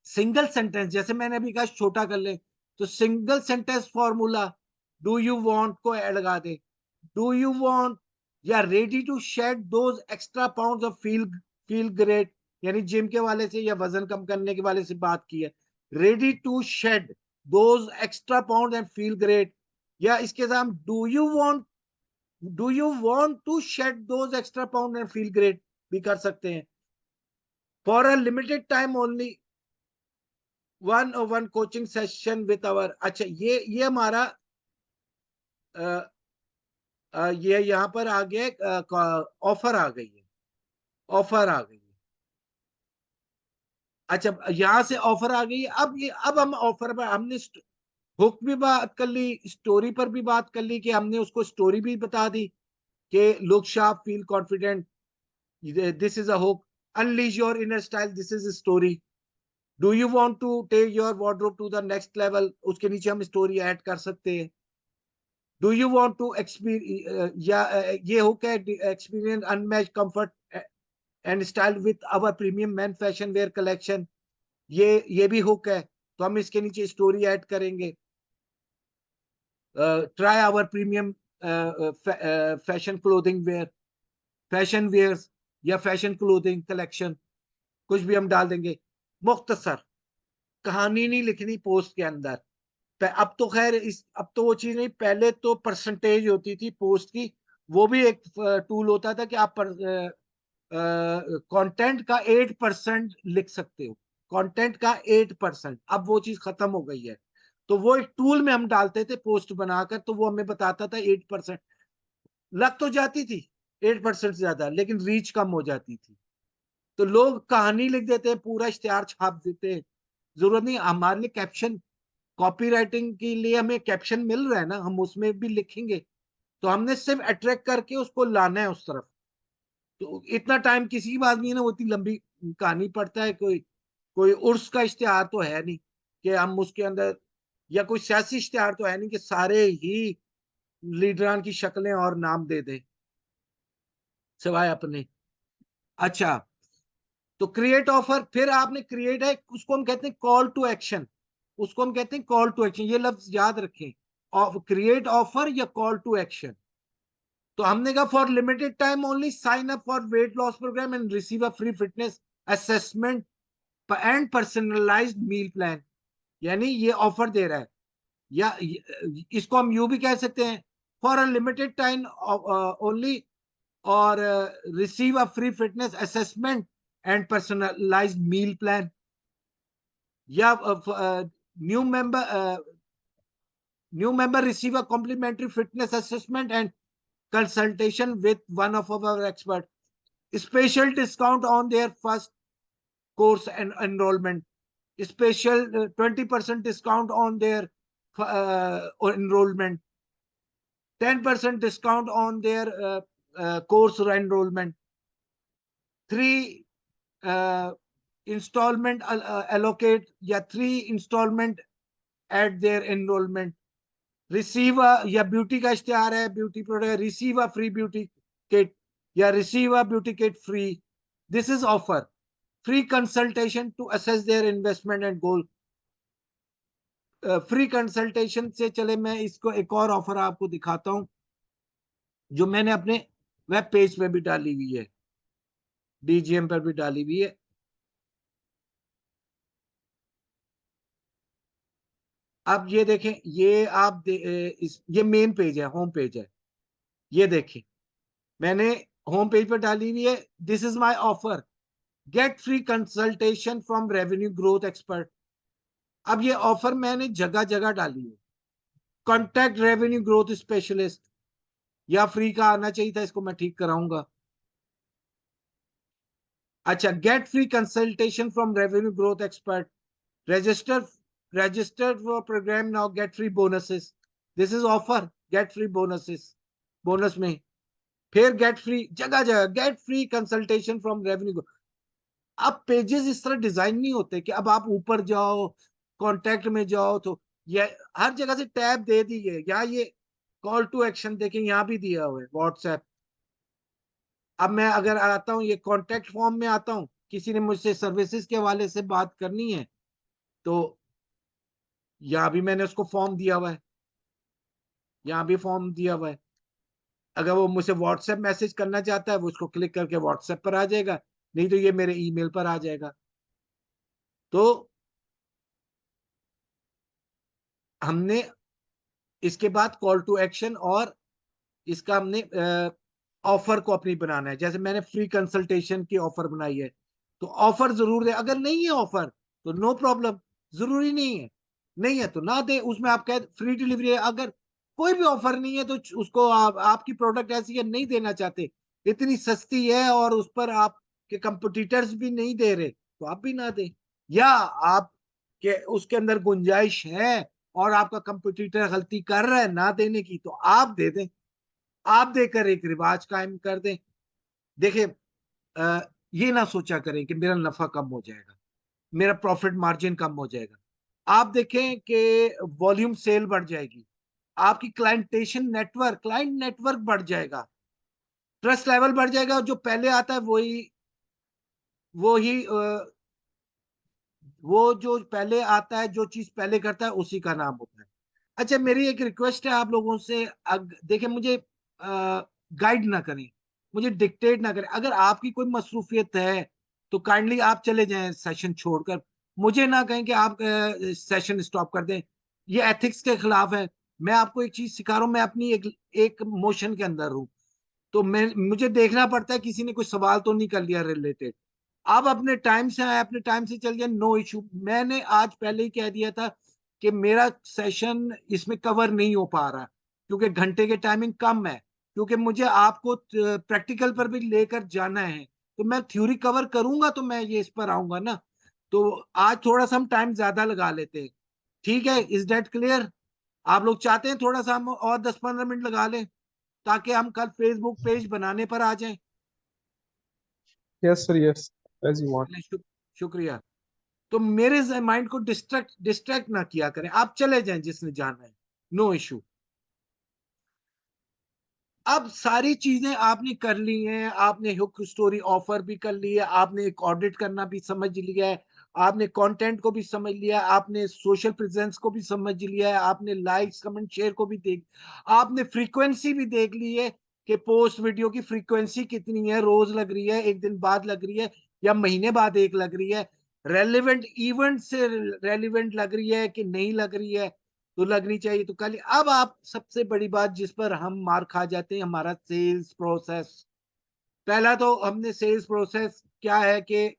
A: सिंगल सेंटेंस, जैसे मैंने अभी कहा छोटा कर ले, तो single sentence formula, do you want को लगा दे, डू यू वांट, या ready to shed those extra pounds off feel great, यानी जिम के वाले से या वजन कम करने के वाले से बात की है, ready to shed those extra pound and feel great. या इसके साथ do you want to shed those extra pound and feel great भी कर सकते हैं। For a limited time only, one coaching session with our. अच्छा, ये हमारा ये यहाँ पर आ गया, ऑफर आ गई है, ऑफर आ गई है। अच्छा, यहाँ से ऑफर आ गई है। अब हम ऑफर पर, हमने हुक भी बात कर ली, स्टोरी पर भी बात कर ली, कि हमने उसको स्टोरी भी बता दी कि look sharp feel confident, this is a hook, unleash your inner style, this is story, do you want to take your wardrobe to the next level, उसके नीचे हम स्टोरी ऐड कर सकते हैं। Do you want to experience, या ये hook है, experience unmatch comfort and style with our premium man fashion wear collection, ये भी हुक है, तो हम इसके नीचे स्टोरी ऐड करेंगे। Try our premium fashion clothing wear, fashion wears या फैशन क्लोथिंग कलेक्शन, कुछ भी हम डाल देंगे। मुख्तसर, कहानी नहीं लिखनी पोस्ट के अंदर। अब तो खैर अब तो वो चीज नहीं, पहले तो परसेंटेज होती थी पोस्ट की, वो भी एक टूल होता था कि आप कंटेंट का 8% लिख सकते हो, कंटेंट का 8%। अब वो चीज खत्म हो गई है। तो वो एक टूल में हम डालते थे पोस्ट बनाकर, तो वो हमें बताता था 8%। लग तो जाती थी 8% ज्यादा, लेकिन रीच कम हो जाती थी। तो लोग कहानी लिख देते हैं, पूरा इश्तेहार छाप देते हैं। जरूरत नहीं, हमारे लिए कैप्शन, कॉपी राइटिंग के लिए हमें कैप्शन मिल रहा है ना, हम उसमें भी लिखेंगे। तो हमने सिर्फ अट्रैक्ट करके उसको लाना है उस तरफ। तो इतना टाइम किसी की बात नहीं है ना, वो इतनी लंबी कहानी पढ़ता है कोई? कोई उर्स का इश्तेहार तो है नहीं कि हम उसके अंदर, या कोई सियासी इश्तेहार तो है नहीं कि सारे ही लीडरान की शक्लें और नाम दे दें सिवाय अपने। अच्छा, तो क्रिएट ऑफर, फिर आपने क्रिएट है, उसको हम कहते हैं कॉल टू एक्शन। उसको हम कहते हैं कॉल टू एक्शन, ये लफ्ज याद रखें, क्रिएट ऑफर या कॉल टू एक्शन। तो हमने कहा for limited time only sign up for weight loss programme and receive a free fitness assessment and personalised meal plan. यानी ये ऑफर दे रहा है, या इसको हम यू भी कह सकते हैं, for a limited time only, और receive a free fitness assessment and personalised meal plan, या new member receive a complimentary fitness assessment and consultation with one of our expert, special discount on their first course and enrollment, special 20% discount on their enrollment, 10% discount on their course enrollment, 3 installment allocate या 3 installment at their enrollment, receive या beauty का इश्तेहार है, beauty product, receive a free beauty kit या receive a beauty kit free, this is offer. Free consultation to assess their investment and goal. Free consultation से चले मैं इसको एक और ऑफर आपको दिखाता हूं, जो मैंने अपने वेब पेज पे भी डाली हुई है, डीजीएम पर भी डाली हुई है। अब ये देखें, ये ये मेन पेज है, होम पेज है। ये देखें, मैंने होम पेज पर डाली हुई है, this is my offer, get free consultation from revenue growth expert. अब ये ऑफर मैंने जगह जगह डाली है, कॉन्टैक्ट रेवेन्यू ग्रोथ स्पेशलिस्ट, या फ्री का आना चाहिए था, इसको मैं ठीक कराऊंगा। अच्छा, get free consultation from revenue growth expert, register registered for programme now, get free bonuses, this is offer, get free bonuses, bonus में। फिर गेट फ्री, जगह जगह get free consultation from revenue. अब पेजेस इस तरह डिजाइन नहीं होते कि अब आप ऊपर जाओ, कांटेक्ट में जाओ, तो ये हर जगह से टैब दे दी है। यहाँ ये कॉल टू एक्शन देखें, यहाँ भी दिया हुआ है व्हाट्सएप। अब मैं अगर आता हूँ, ये कांटेक्ट फॉर्म में आता हूँ, किसी ने मुझसे सर्विसेज के हवाले से बात करनी है, तो यहाँ भी मैंने उसको फॉर्म दिया हुआ है, यहाँ भी फॉर्म दिया हुआ है। अगर वो मुझसे व्हाट्सएप मैसेज करना चाहता है, वो उसको क्लिक करके व्हाट्सएप पर आ जाएगा, नहीं तो ये मेरे ईमेल पर आ जाएगा। तो हमने इसके बाद कॉल टू एक्शन, और इसका हमने ऑफर को अपनी बनाना है। जैसे मैंने फ्री कंसल्टेशन की ऑफर बनाई है, तो ऑफर जरूर दे। अगर नहीं है ऑफर तो नो प्रॉब्लम, जरूरी नहीं है, नहीं है तो ना दे। उसमें आप कह फ्री डिलीवरी है, अगर कोई भी ऑफर नहीं है तो उसको आपकी प्रोडक्ट ऐसी है, नहीं देना चाहते, इतनी सस्ती है और उस पर आपके कंपटीटर्स भी नहीं दे रहे, तो आप भी ना दें। या आप के उसके अंदर गुंजाइश है और आपका कंपटीटर गलती कर रहा है ना देने की, तो आप दे दें, आप देकर एक रिवाज कायम कर दें। देखिए, ये ना सोचा करें कि मेरा नफा कम हो जाएगा, मेरा प्रॉफिट मार्जिन कम हो जाएगा। आप देखें कि वॉल्यूम सेल बढ़ जाएगी, आपकी क्लाइंट नेटवर्क बढ़ जाएगा, ट्रस्ट लेवल बढ़ जाएगा। जो पहले आता है वो ही वो जो पहले आता है, जो चीज पहले करता है, उसी का नाम होता है। अच्छा, मेरी एक रिक्वेस्ट है आप लोगों से, देखिए मुझे गाइड ना करें, मुझे डिक्टेट ना करें। अगर आपकी कोई मसरूफियत है तो काइंडली आप चले जाएं सेशन छोड़कर, मुझे ना कहें कि आप सेशन स्टॉप कर दें, ये एथिक्स के खिलाफ है। मैं आपको एक चीज सिखा रहा हूँ, मैं अपनी एक मोशन के अंदर हूँ, तो मैं मुझे देखना पड़ता है किसी ने कोई सवाल तो नहीं कर लिया रिलेटेड। आप अपने टाइम से आए, अपने टाइम से चल जाए, नो इशू। मैंने आज पहले ही कह दिया था कि मेरा सेशन इसमें कवर नहीं हो पा रहा क्योंकि घंटे के टाइमिंग कम है, क्योंकि मुझे आपको प्रैक्टिकल पर भी लेकर जाना है। तो मैं थ्योरी कवर करूंगा तो मैं ये इस पर आऊंगा ना। तो आज थोड़ा सा हम टाइम ज्यादा लगा लेते हैं, ठीक है? Is that clear? आप लोग चाहते हैं थोड़ा सा हम और 10-15 मिनट लगा लें ताकि हम कल फेसबुक पेज बनाने पर आ जाएं?
B: Yes, sir. Yes, as you want.
A: चलिए, शुक्रिया। तो मेरे माइंड को डिस्ट्रैक्ट ना किया करें, आप चले जाएं जिसने जाना है, नो इशू। अब सारी चीजें आपने कर ली हैं, आपने हुक स्टोरी ऑफर भी कर ली है, आपने एक ऑडिट करना भी समझ लिया है, आपने कंटेंट को भी समझ लिया है, आपने सोशल प्रेजेंस को भी समझ लिया है, आपने लाइक्स कमेंट शेयर को भी देख, आपने फ्रीक्वेंसी भी देख ली है कि पोस्ट वीडियो की फ्रीक्वेंसी कितनी है, रोज लग रही है, एक दिन बाद लग रही है, या महीने बाद एक लग रही है, रेलिवेंट इवेंट से रेलिवेंट लग रही है कि नहीं लग रही है, तो लगनी चाहिए तो कल। अब आप सबसे बड़ी बात जिस पर हम मार खा जाते हैं, हमारा सेल्स प्रोसेस। पहला तो हमने सेल्स प्रोसेस क्या है कि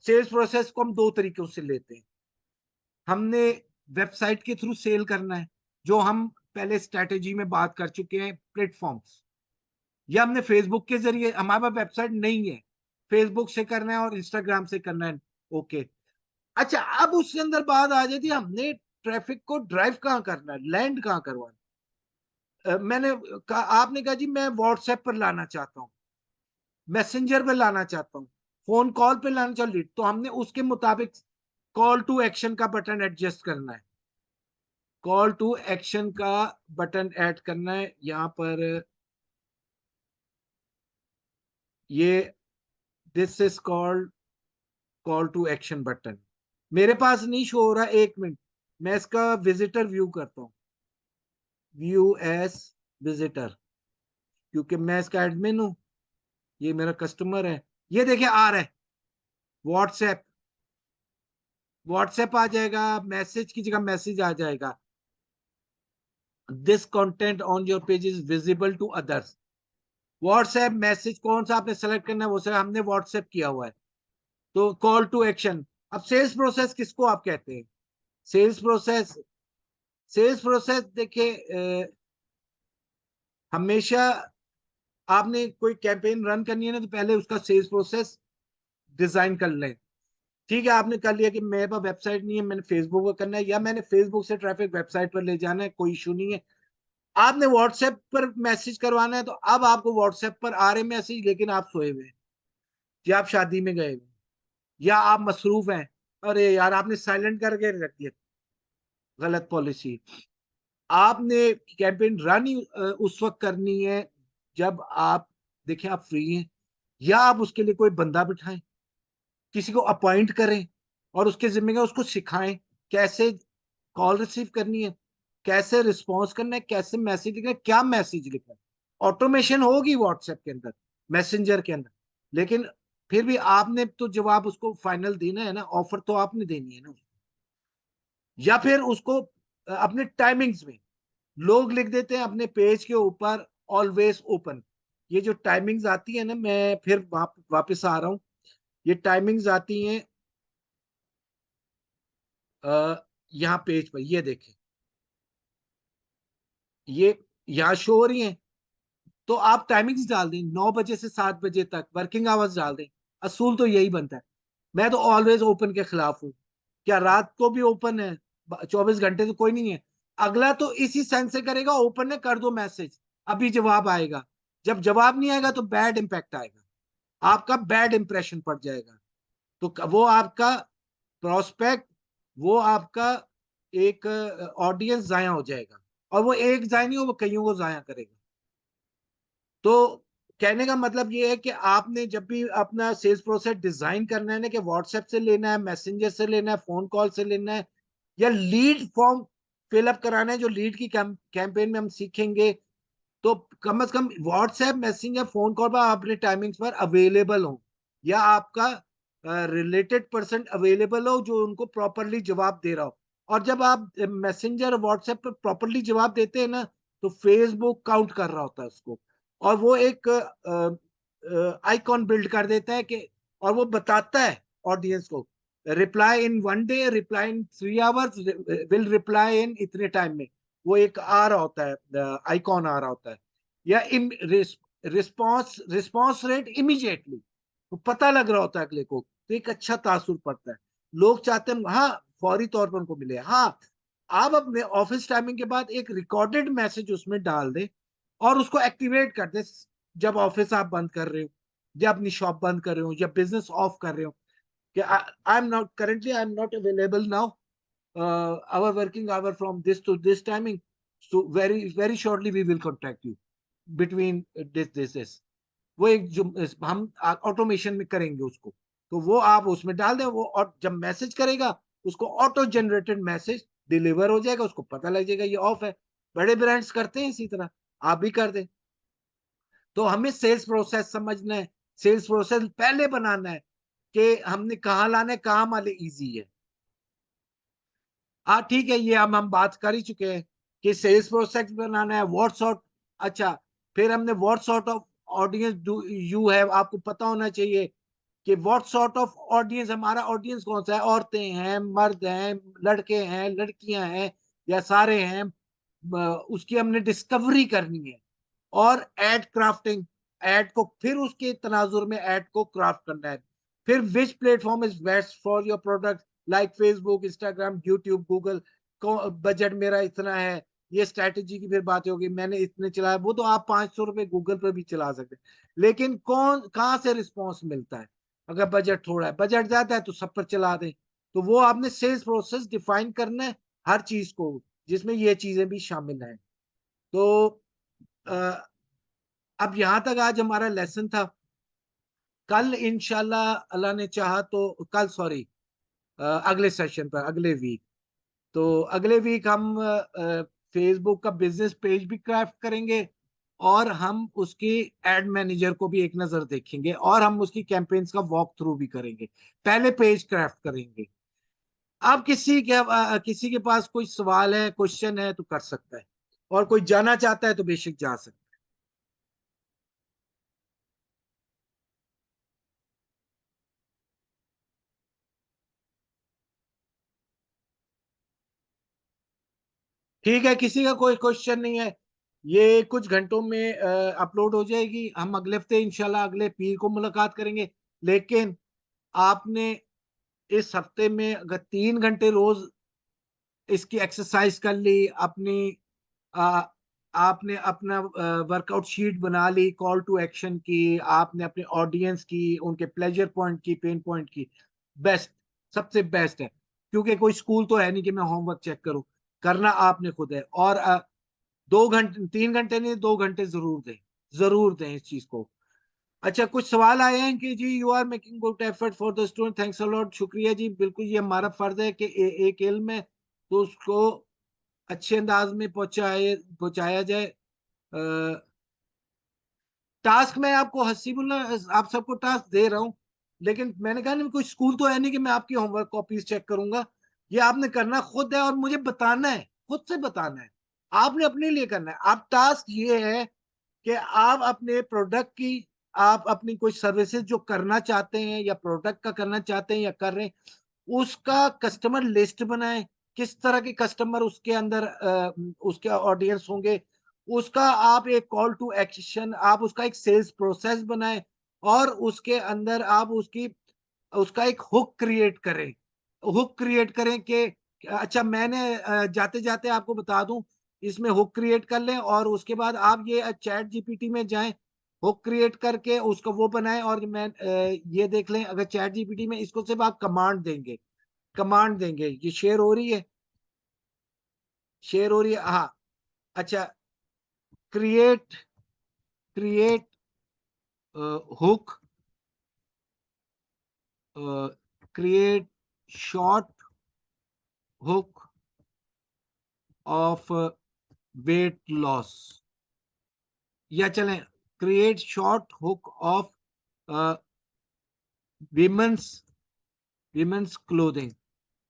A: सेल्स प्रोसेस को हम दो तरीकों से लेते हैं। हमने वेबसाइट के थ्रू सेल करना है, जो हम पहले स्ट्रेटेजी में बात कर चुके हैं, प्लेटफॉर्म्स, या हमने फेसबुक के जरिए, हमारे पास वेबसाइट नहीं है, फेसबुक से करना है और इंस्टाग्राम से करना है, ओके। अच्छा, अब उसके अंदर बात आ जाती है, हमने ट्रैफिक को ड्राइव कहाँ करना है, लैंड कहाँ करवाना। मैंने कहा, आपने कहा जी मैं व्हाट्सएप पर लाना चाहता हूँ, मैसेंजर पे लाना चाहता हूँ, फोन कॉल पे लाना चाहता हूँ, तो हमने उसके मुताबिक कॉल टू एक्शन का बटन एडजस्ट करना है, कॉल टू एक्शन का बटन ऐड करना है यहाँ पर। ये this is called call to action button. मेरे पास नहीं शो हो रहा, एक मिनट, मैं इसका विजिटर व्यू करता हूँ, व्यू एस विजिटर, क्योंकि मैं इसका एडमिन हूँ, ये मेरा कस्टमर है। ये देखिए आ रहा है, व्हाट्सएप, व्हाट्सएप आ जाएगा, मैसेज की जगह मैसेज आ जाएगा, this content on your page is visible to others. WhatsApp message कौन सा आपने सेलेक्ट करना है, वो सर हमने व्हाट्सएप किया हुआ है, तो कॉल टू एक्शन। अब सेल्स प्रोसेस किसको आप कहते हैं? सेल्स प्रोसेस, सेल्स प्रोसेस देखिए, हमेशा आपने कोई कैंपेन रन करनी है ना, तो पहले उसका सेल्स प्रोसेस डिजाइन कर लें। ठीक है, आपने कर लिया कि मेरे पास वेबसाइट नहीं है, मैंने फेसबुक पर करना है, या मैंने फेसबुक से ट्रैफिक वेबसाइट पर ले जाना है, कोई इशू नहीं है। आपने व्हाट्सएप पर मैसेज करवाना है, तो अब आपको व्हाट्सएप पर आ रहे मैसेज, लेकिन आप सोए हुए हैं, या आप शादी में गए हुए हैं, या आप मसरूफ हैं, अरे यार आपने साइलेंट करके रख दिया, गलत पॉलिसी। आपने कैंपेन रन ही उस वक्त करनी है जब आप देखें आप फ्री हैं, या आप उसके लिए कोई बंदा बिठाएं, किसी को अपॉइंट करें और उसके जिम्मे का उसको सिखाएं कैसे कॉल रिसीव करनी है, कैसे रिस्पॉन्स करना है, कैसे मैसेज लिखना है, क्या मैसेज लिखना है। ऑटोमेशन होगी व्हाट्सएप के अंदर, मैसेंजर के अंदर, लेकिन फिर भी आपने तो जवाब उसको फाइनल देना है ना, ऑफर तो आपने देनी है ना। या फिर उसको अपने टाइमिंग्स में, लोग लिख देते हैं अपने पेज के ऊपर ऑलवेज ओपन। ये जो टाइमिंग्स आती है ना, मैं फिर वापस आ रहा हूँ, ये टाइमिंग्स आती हैं यहाँ पेज पर, ये देखें, ये यहाँ शो हो रही है। तो आप टाइमिंग्स डाल दें, 9 बजे से 7 बजे तक वर्किंग आवर्स डाल दें, असूल तो यही बनता है। मैं तो ऑलवेज ओपन के खिलाफ हूँ, क्या रात को भी ओपन है? 24 घंटे तो कोई नहीं है। अगला तो इसी सेंस से करेगा, ओपन है कर दो मैसेज, अभी जवाब आएगा। जब जवाब नहीं आएगा तो बैड इंपैक्ट आएगा, आपका बैड इंप्रेशन पड़ जाएगा, तो वो आपका प्रोस्पेक्ट, वो आपका एक ऑडियंस जाया हो जाएगा, और वो एक जाया नहीं हो, वो कईयों को जाया करेगा। तो कहने का मतलब ये है कि आपने जब भी अपना सेल्स प्रोसेस डिजाइन करना है ना, कि व्हाट्सएप से लेना है, मैसेंजर से लेना है, फोन कॉल से लेना है, या लीड फॉर्म फिलअप कराना है, जो लीड की कैंपेन में हम सीखेंगे, तो कम से कम व्हाट्सएप मैसेज या फोन कॉल पर आप अपने टाइमिंग्स पर अवेलेबल हो, या आपका रिलेटेड पर्सन अवेलेबल हो जो उनको प्रॉपरली जवाब दे रहा हो। और जब आप मैसेंजर व्हाट्सएप पर प्रॉपरली जवाब देते हैं ना, तो फेसबुक काउंट कर रहा होता है उसको, और वो एक आइकॉन बिल्ड कर देता है कि, और वो बताता है ऑडियंस को, reply in 1 day, reply in 3 hours, will reply in इतने टाइम में। वो एक आ रहा होता है, आइकॉन आ रहा होता है, या रिस्पॉन्स रिस्पॉन्स रेट इमीडिएटली, तो पता लग रहा होता है अगले को, तो एक अच्छा तासुर पड़ता है। लोग चाहते हैं हाँ फौरी तौर पर उनको मिले। हाँ, आप अपने ऑफिस टाइमिंग के बाद एक रिकॉर्डेड मैसेज उसमें डाल दें और उसको एक्टिवेट कर दें, जब ऑफिस आप बंद कर रहे हो, या अपनी शॉप बंद कर रहे हो, या बिजनेस ऑफ कर रहे हो, कि I am not currently, I am not available now, our working hour from this to this timing, so very shortly we will contact you between this वो एक जो हम ऑटोमेशन में करेंगे उसको, तो वो आप उसमें डाल दें वो, और जब मैसेज करेगा उसको ऑटो जनरेटेड मैसेज डिलीवर हो जाएगा, उसको पता लग जाएगा ये ऑफ है। बड़े ब्रांड्स करते हैं इसी तरह, आप भी कर दें। तो हमें सेल्स प्रोसेस समझना है, सेल्स प्रोसेस पहले बनाना है कि हमने कहाँ लाना है, कहाँ माले इजी है। हाँ ठीक है, ये हम बात कर ही चुके हैं कि सेल्स प्रोसेस बनाना है, व्हाट सॉर्ट। अच्छा, फिर हमने what sort of audience do you have, आपको पता होना चाहिए कि व्हाट सॉर्ट ऑफ ऑडियंस, हमारा ऑडियंस कौन सा है, औरतें हैं, मर्द हैं, लड़के हैं, लड़कियां हैं, या सारे हैं, उसकी हमने डिस्कवरी करनी है। और एड क्राफ्टिंग, एड को फिर उसके तनाजुर में एड को क्राफ्ट करना है। फिर which platform is best for your product, like Facebook, Instagram, YouTube, Google. Budget मेरा इतना है, ये स्ट्रैटेजी की फिर बात होगी, मैंने इतने चलाया, वो तो आप 500 रुपए गूगल पर भी चला सकते हैं, लेकिन कौन कहाँ से रिस्पॉन्स मिलता है। अगर बजट थोड़ा है, बजट ज्यादा है, तो सब पर चला दें। तो वो आपने सेल्स प्रोसेस डिफाइन करना है, हर चीज को, जिसमें ये चीजें भी शामिल हैं। तो अब यहां तक आज हमारा लेसन था। कल इंशाल्लाह अल्लाह ने चाहा तो, कल सॉरी, अगले सेशन पर, अगले वीक, तो अगले वीक हम फेसबुक का बिजनेस पेज भी क्राफ्ट करेंगे, और हम उसकी एड मैनेजर को भी एक नजर देखेंगे, और हम उसकी कैंपेन्स का वॉक थ्रू भी करेंगे। पहले पेज क्राफ्ट करेंगे। अब किसी के पास कोई सवाल है, क्वेश्चन है, तो कर सकता है, और कोई जाना चाहता है तो बेशक जा सकता है। ठीक है, किसी का कोई क्वेश्चन नहीं है, ये कुछ घंटों में अपलोड हो जाएगी। हम अगले हफ्ते इंशाल्लाह अगले पीर को मुलाकात करेंगे। लेकिन आपने इस हफ्ते में अगर 3 घंटे रोज इसकी एक्सरसाइज कर ली, अपनी आ, आपने अपना वर्कआउट शीट बना ली, कॉल टू एक्शन की, आपने अपने ऑडियंस की, उनके प्लेजर पॉइंट की, पेन पॉइंट की, बेस्ट, सबसे बेस्ट है। क्योंकि कोई स्कूल तो है नहीं कि मैं होमवर्क चेक करूं, करना आपने खुद है। और 2 घंटे, 3 घंटे नहीं, 2 घंटे जरूर दें, जरूर दें इस चीज को। अच्छा, कुछ सवाल आए हैं कि जी you are making good effort for the student, thanks a lot, शुक्रिया जी। बिल्कुल, ये हमारा फर्ज है कि एक इल्म है तो उसको अच्छे अंदाज में पहुंचाया जाए। टास्क मैं आपको हसीबुल्ला, आप सबको टास्क दे रहा हूँ, लेकिन मैंने कहा नहीं, कोई स्कूल तो है नहीं कि मैं आपकी होमवर्क कॉपीज चेक करूंगा। ये आपने करना खुद है, और मुझे बताना है, खुद से बताना है, आपने अपने लिए करना है। आप टास्क ये है कि आप अपने प्रोडक्ट की, आप अपनी कोई सर्विसेज जो करना चाहते हैं, या प्रोडक्ट का करना चाहते हैं, या कर रहे हैं, उसका कस्टमर लिस्ट बनाएं। किस तरह के कस्टमर उसके अंदर, उसके ऑडियंस होंगे, उसका आप एक कॉल टू एक्शन, आप उसका एक सेल्स प्रोसेस बनाएं, और उसके अंदर आप उसका एक हुक क्रिएट करें। हुक क्रिएट करें कि अच्छा, मैंने जाते जाते आपको बता दूं, इसमें हुक क्रिएट कर लें, और उसके बाद आप ये चैट जीपीटी में जाएं, हुक क्रिएट करके उसका वो बनाएं, और मैं ये देख लें, अगर चैट जीपीटी में इसको सिर्फ आप कमांड देंगे, कमांड देंगे, ये शेयर हो रही है, शेयर हो रही है, हाँ। अच्छा, create create hook, create short hook of weight loss, या चलें create short hook of women's women's clothing,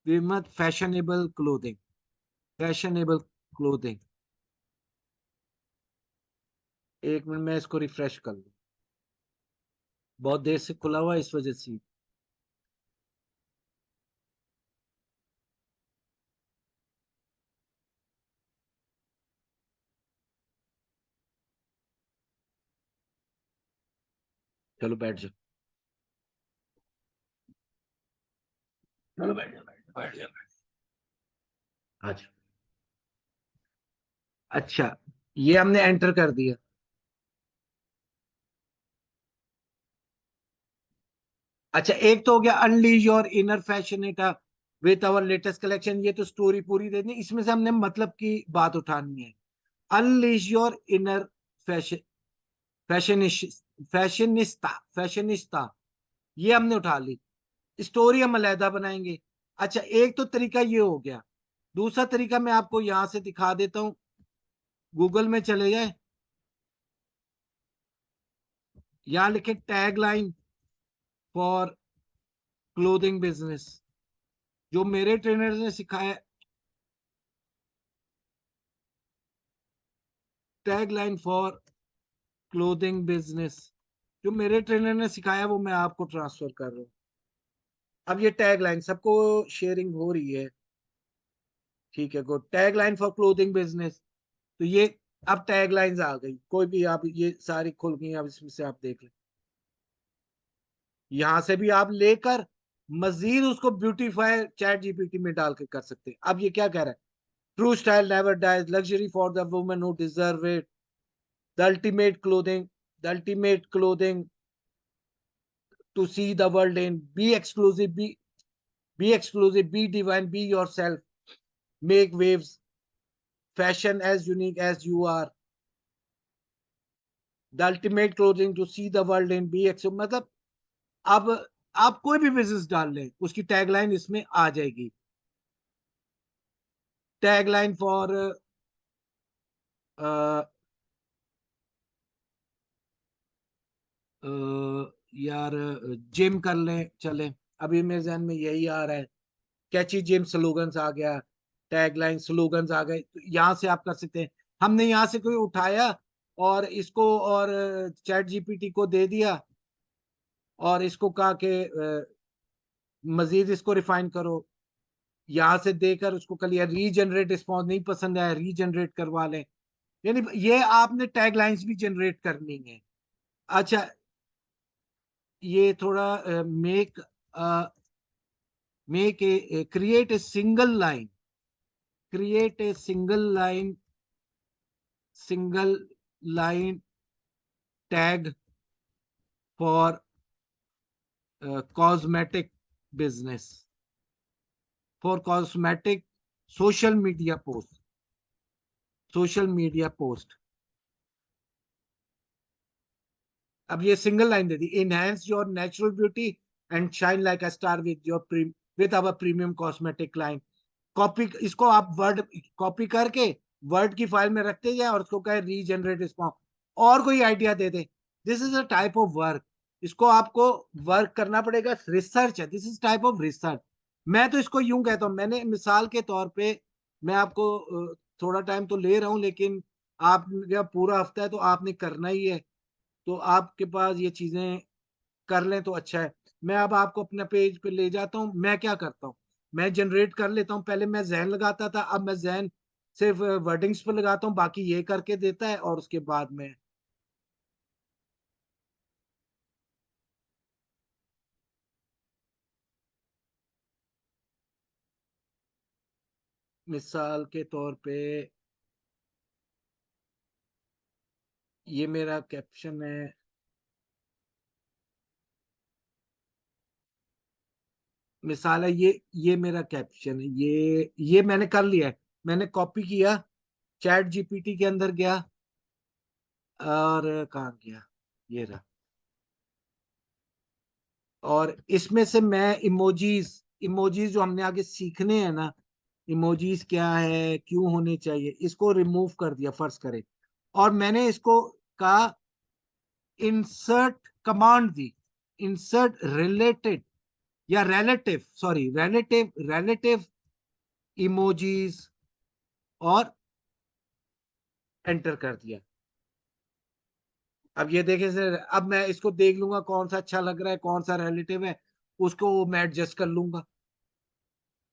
A: women fashionable clothing, fashionable clothing. एक मिनट मैं इसको रिफ्रेश कर लूं, बहुत देर से खुला हुआ है इस वजह से। चलो बैठ जाओ, चलो बैठ जाओ, बैठ जाओ, अच्छा। अच्छा, ये हमने एंटर कर दिया। अच्छा, एक तो हो गया unleash your inner fashionista with our latest collection, ये तो स्टोरी पूरी दे दी, इसमें से हमने मतलब की बात उठानी है। Unleash your inner fashion, fashionish fashionista, fashionista, ये हमने उठा ली। स्टोरी हम अलहदा बनाएंगे। अच्छा, एक तो तरीका ये हो गया। दूसरा तरीका मैं आपको यहां से दिखा देता हूं, गूगल में चले जाए, यहां लिखे tag line for clothing business, जो मेरे ट्रेनर ने सिखाया। Tag line for clothing business, जो मेरे ट्रेनर ने सिखाया वो मैं आपको ट्रांसफर कर रहा हूँ। अब ये टैग लाइन सबको शेयरिंग हो रही है, ठीक है good. Tag line for clothing business, तो ये अब टैग लाइंस आ गई, कोई भी आप ये सारी खुल गई, अब इसमें से आप देख लें, यहां से भी आप लेकर मजीद उसको ब्यूटीफाई चैट जीपीटी में डाल के कर सकते हैं। अब ये क्या कह रहा है, true style never dies, luxury for the women who deserve it, the ultimate clothing, the ultimate clothing to see the world in, be exclusive, be exclusive, be divine, be yourself, make waves, fashion as unique as you are, the ultimate clothing to see the world in, be exclusive। मतलब अब आप कोई भी business डाल लें उसकी tagline इसमें आ जाएगी। टैगलाइन फॉर यार जिम कर लें, चले, अभी मेरे जहन में यही आ रहा है, कैची जिम स्लोगन्स आ गया, टैगलाइन स्लोगन्स आ गए, तो यहाँ से आप कर सकते हैं। हमने यहाँ से कोई उठाया और इसको और चैट जीपीटी को दे दिया और इसको कहा कि मजीद इसको रिफाइन करो, यहाँ से देकर उसको कर लिया, रीजनरेट रिस्पॉन्स नहीं पसंद आया, रीजनरेट करवा लें। यानी ये आपने टैगलाइंस भी जनरेट करनी है। अच्छा, ये थोड़ा make make a create a single line, create a single line tag for cosmetic business, for cosmetic social media post, social media post. अब ये सिंगल लाइन दे दी, enhance your natural beauty and shine like a star with your with our premium cosmetic line. Copy, इसको आप word copy करके word की file में रखते जाए और उसको कहे रीजनरेट रिस्पॉन्स, और कोई idea they they. This is a type of work, इसको आपको वर्क करना पड़ेगा, रिसर्च है, this is type of research. मैं तो इसको यूं कहता हूं, मैंने मिसाल के तौर पे, मैं आपको थोड़ा टाइम तो ले रहा हूं, लेकिन आप जब पूरा हफ्ता है तो आपने करना ही है, तो आपके पास ये चीजें कर लें तो अच्छा है। मैं अब आपको अपने पेज पे ले जाता हूँ, मैं क्या करता हूँ, मैं जनरेट कर लेता हूँ, पहले मैं जहन लगाता था, अब मैं जहन सिर्फ वर्डिंग्स पे लगाता हूँ, बाकी ये करके देता है, और उसके बाद में मिसाल के तौर पे ये मेरा कैप्शन है, मिसाल है ये मेरा कैप्शन है, ये मैंने कर लिया है, मैंने कॉपी किया, चैट जीपीटी के अंदर गया, और कहाँ गया, ये रहा, और इसमें से मैं इमोजीज, इमोजीज जो हमने आगे सीखने हैं ना, इमोजीज क्या है, क्यों होने चाहिए, इसको रिमूव कर दिया फर्ज करें, और मैंने इसको कहा इंसर्ट कमांड दी, इंसर्ट रिलेटेड या रिलेटिव, सॉरी रिलेटिव इमोजीज, और एंटर कर दिया। अब ये देखे सर, अब मैं इसको देख लूंगा कौन सा अच्छा लग रहा है, कौन सा रिलेटिव है, उसको मैं एडजस्ट कर लूंगा।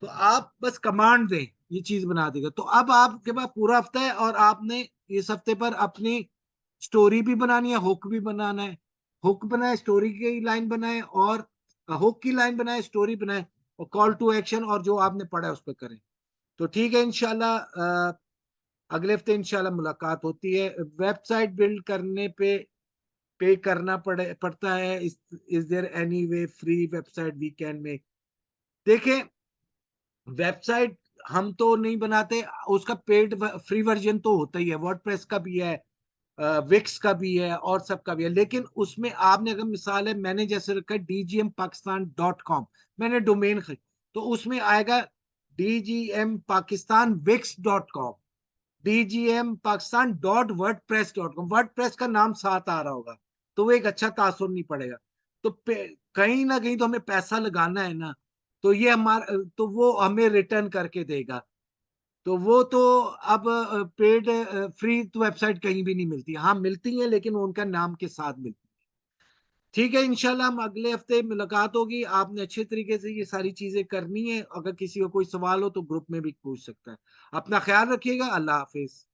A: तो आप बस कमांड दें, ये चीज बना देगा। तो अब आपके पास पूरा हफ्ता है, और आपने इस हफ्ते पर अपनी स्टोरी भी बनानी है, हुक भी बनाना है। हुक बनाए, स्टोरी की लाइन बनाए, और हुक की लाइन बनाए, स्टोरी बनाए, और कॉल टू एक्शन और जो आपने पढ़ा है उस पर करें। तो ठीक है, इंशाल्लाह अगले हफ्ते इंशाल्लाह मुलाकात होती है। वेबसाइट बिल्ड करने पे करना पड़ता है। Is there any way free website we can make? देखें, वेबसाइट हम तो नहीं बनाते, उसका पेड फ्री वर्जन तो होता ही है, वर्डप्रेस का भी है, विक्स का भी है, और सबका भी है। लेकिन उसमें आपने अगर मिसाल है, मैंने जैसे रखा है dgmpakistanCom, मैंने डोमेन खरीद, तो उसमें आएगा dgmpakistanwix.com, dgmpakistanWordPress.com, वर्डप्रेस का नाम साथ आ रहा होगा, तो वो एक अच्छा तासुर नहीं पड़ेगा। तो कहीं ना कहीं तो हमें पैसा लगाना है ना, तो ये हमारा, तो वो हमें रिटर्न करके देगा। तो वो तो अब पेड फ्री तो वेबसाइट कहीं भी नहीं मिलती, हाँ मिलती है, लेकिन उनका नाम के साथ मिलती। ठीक है, इंशाल्लाह हम अगले हफ्ते मुलाकात होगी। आपने अच्छे तरीके से ये सारी चीजें करनी है। अगर किसी को कोई सवाल हो तो ग्रुप में भी पूछ सकता है। अपना ख्याल रखिएगा। अल्लाह हाफिज।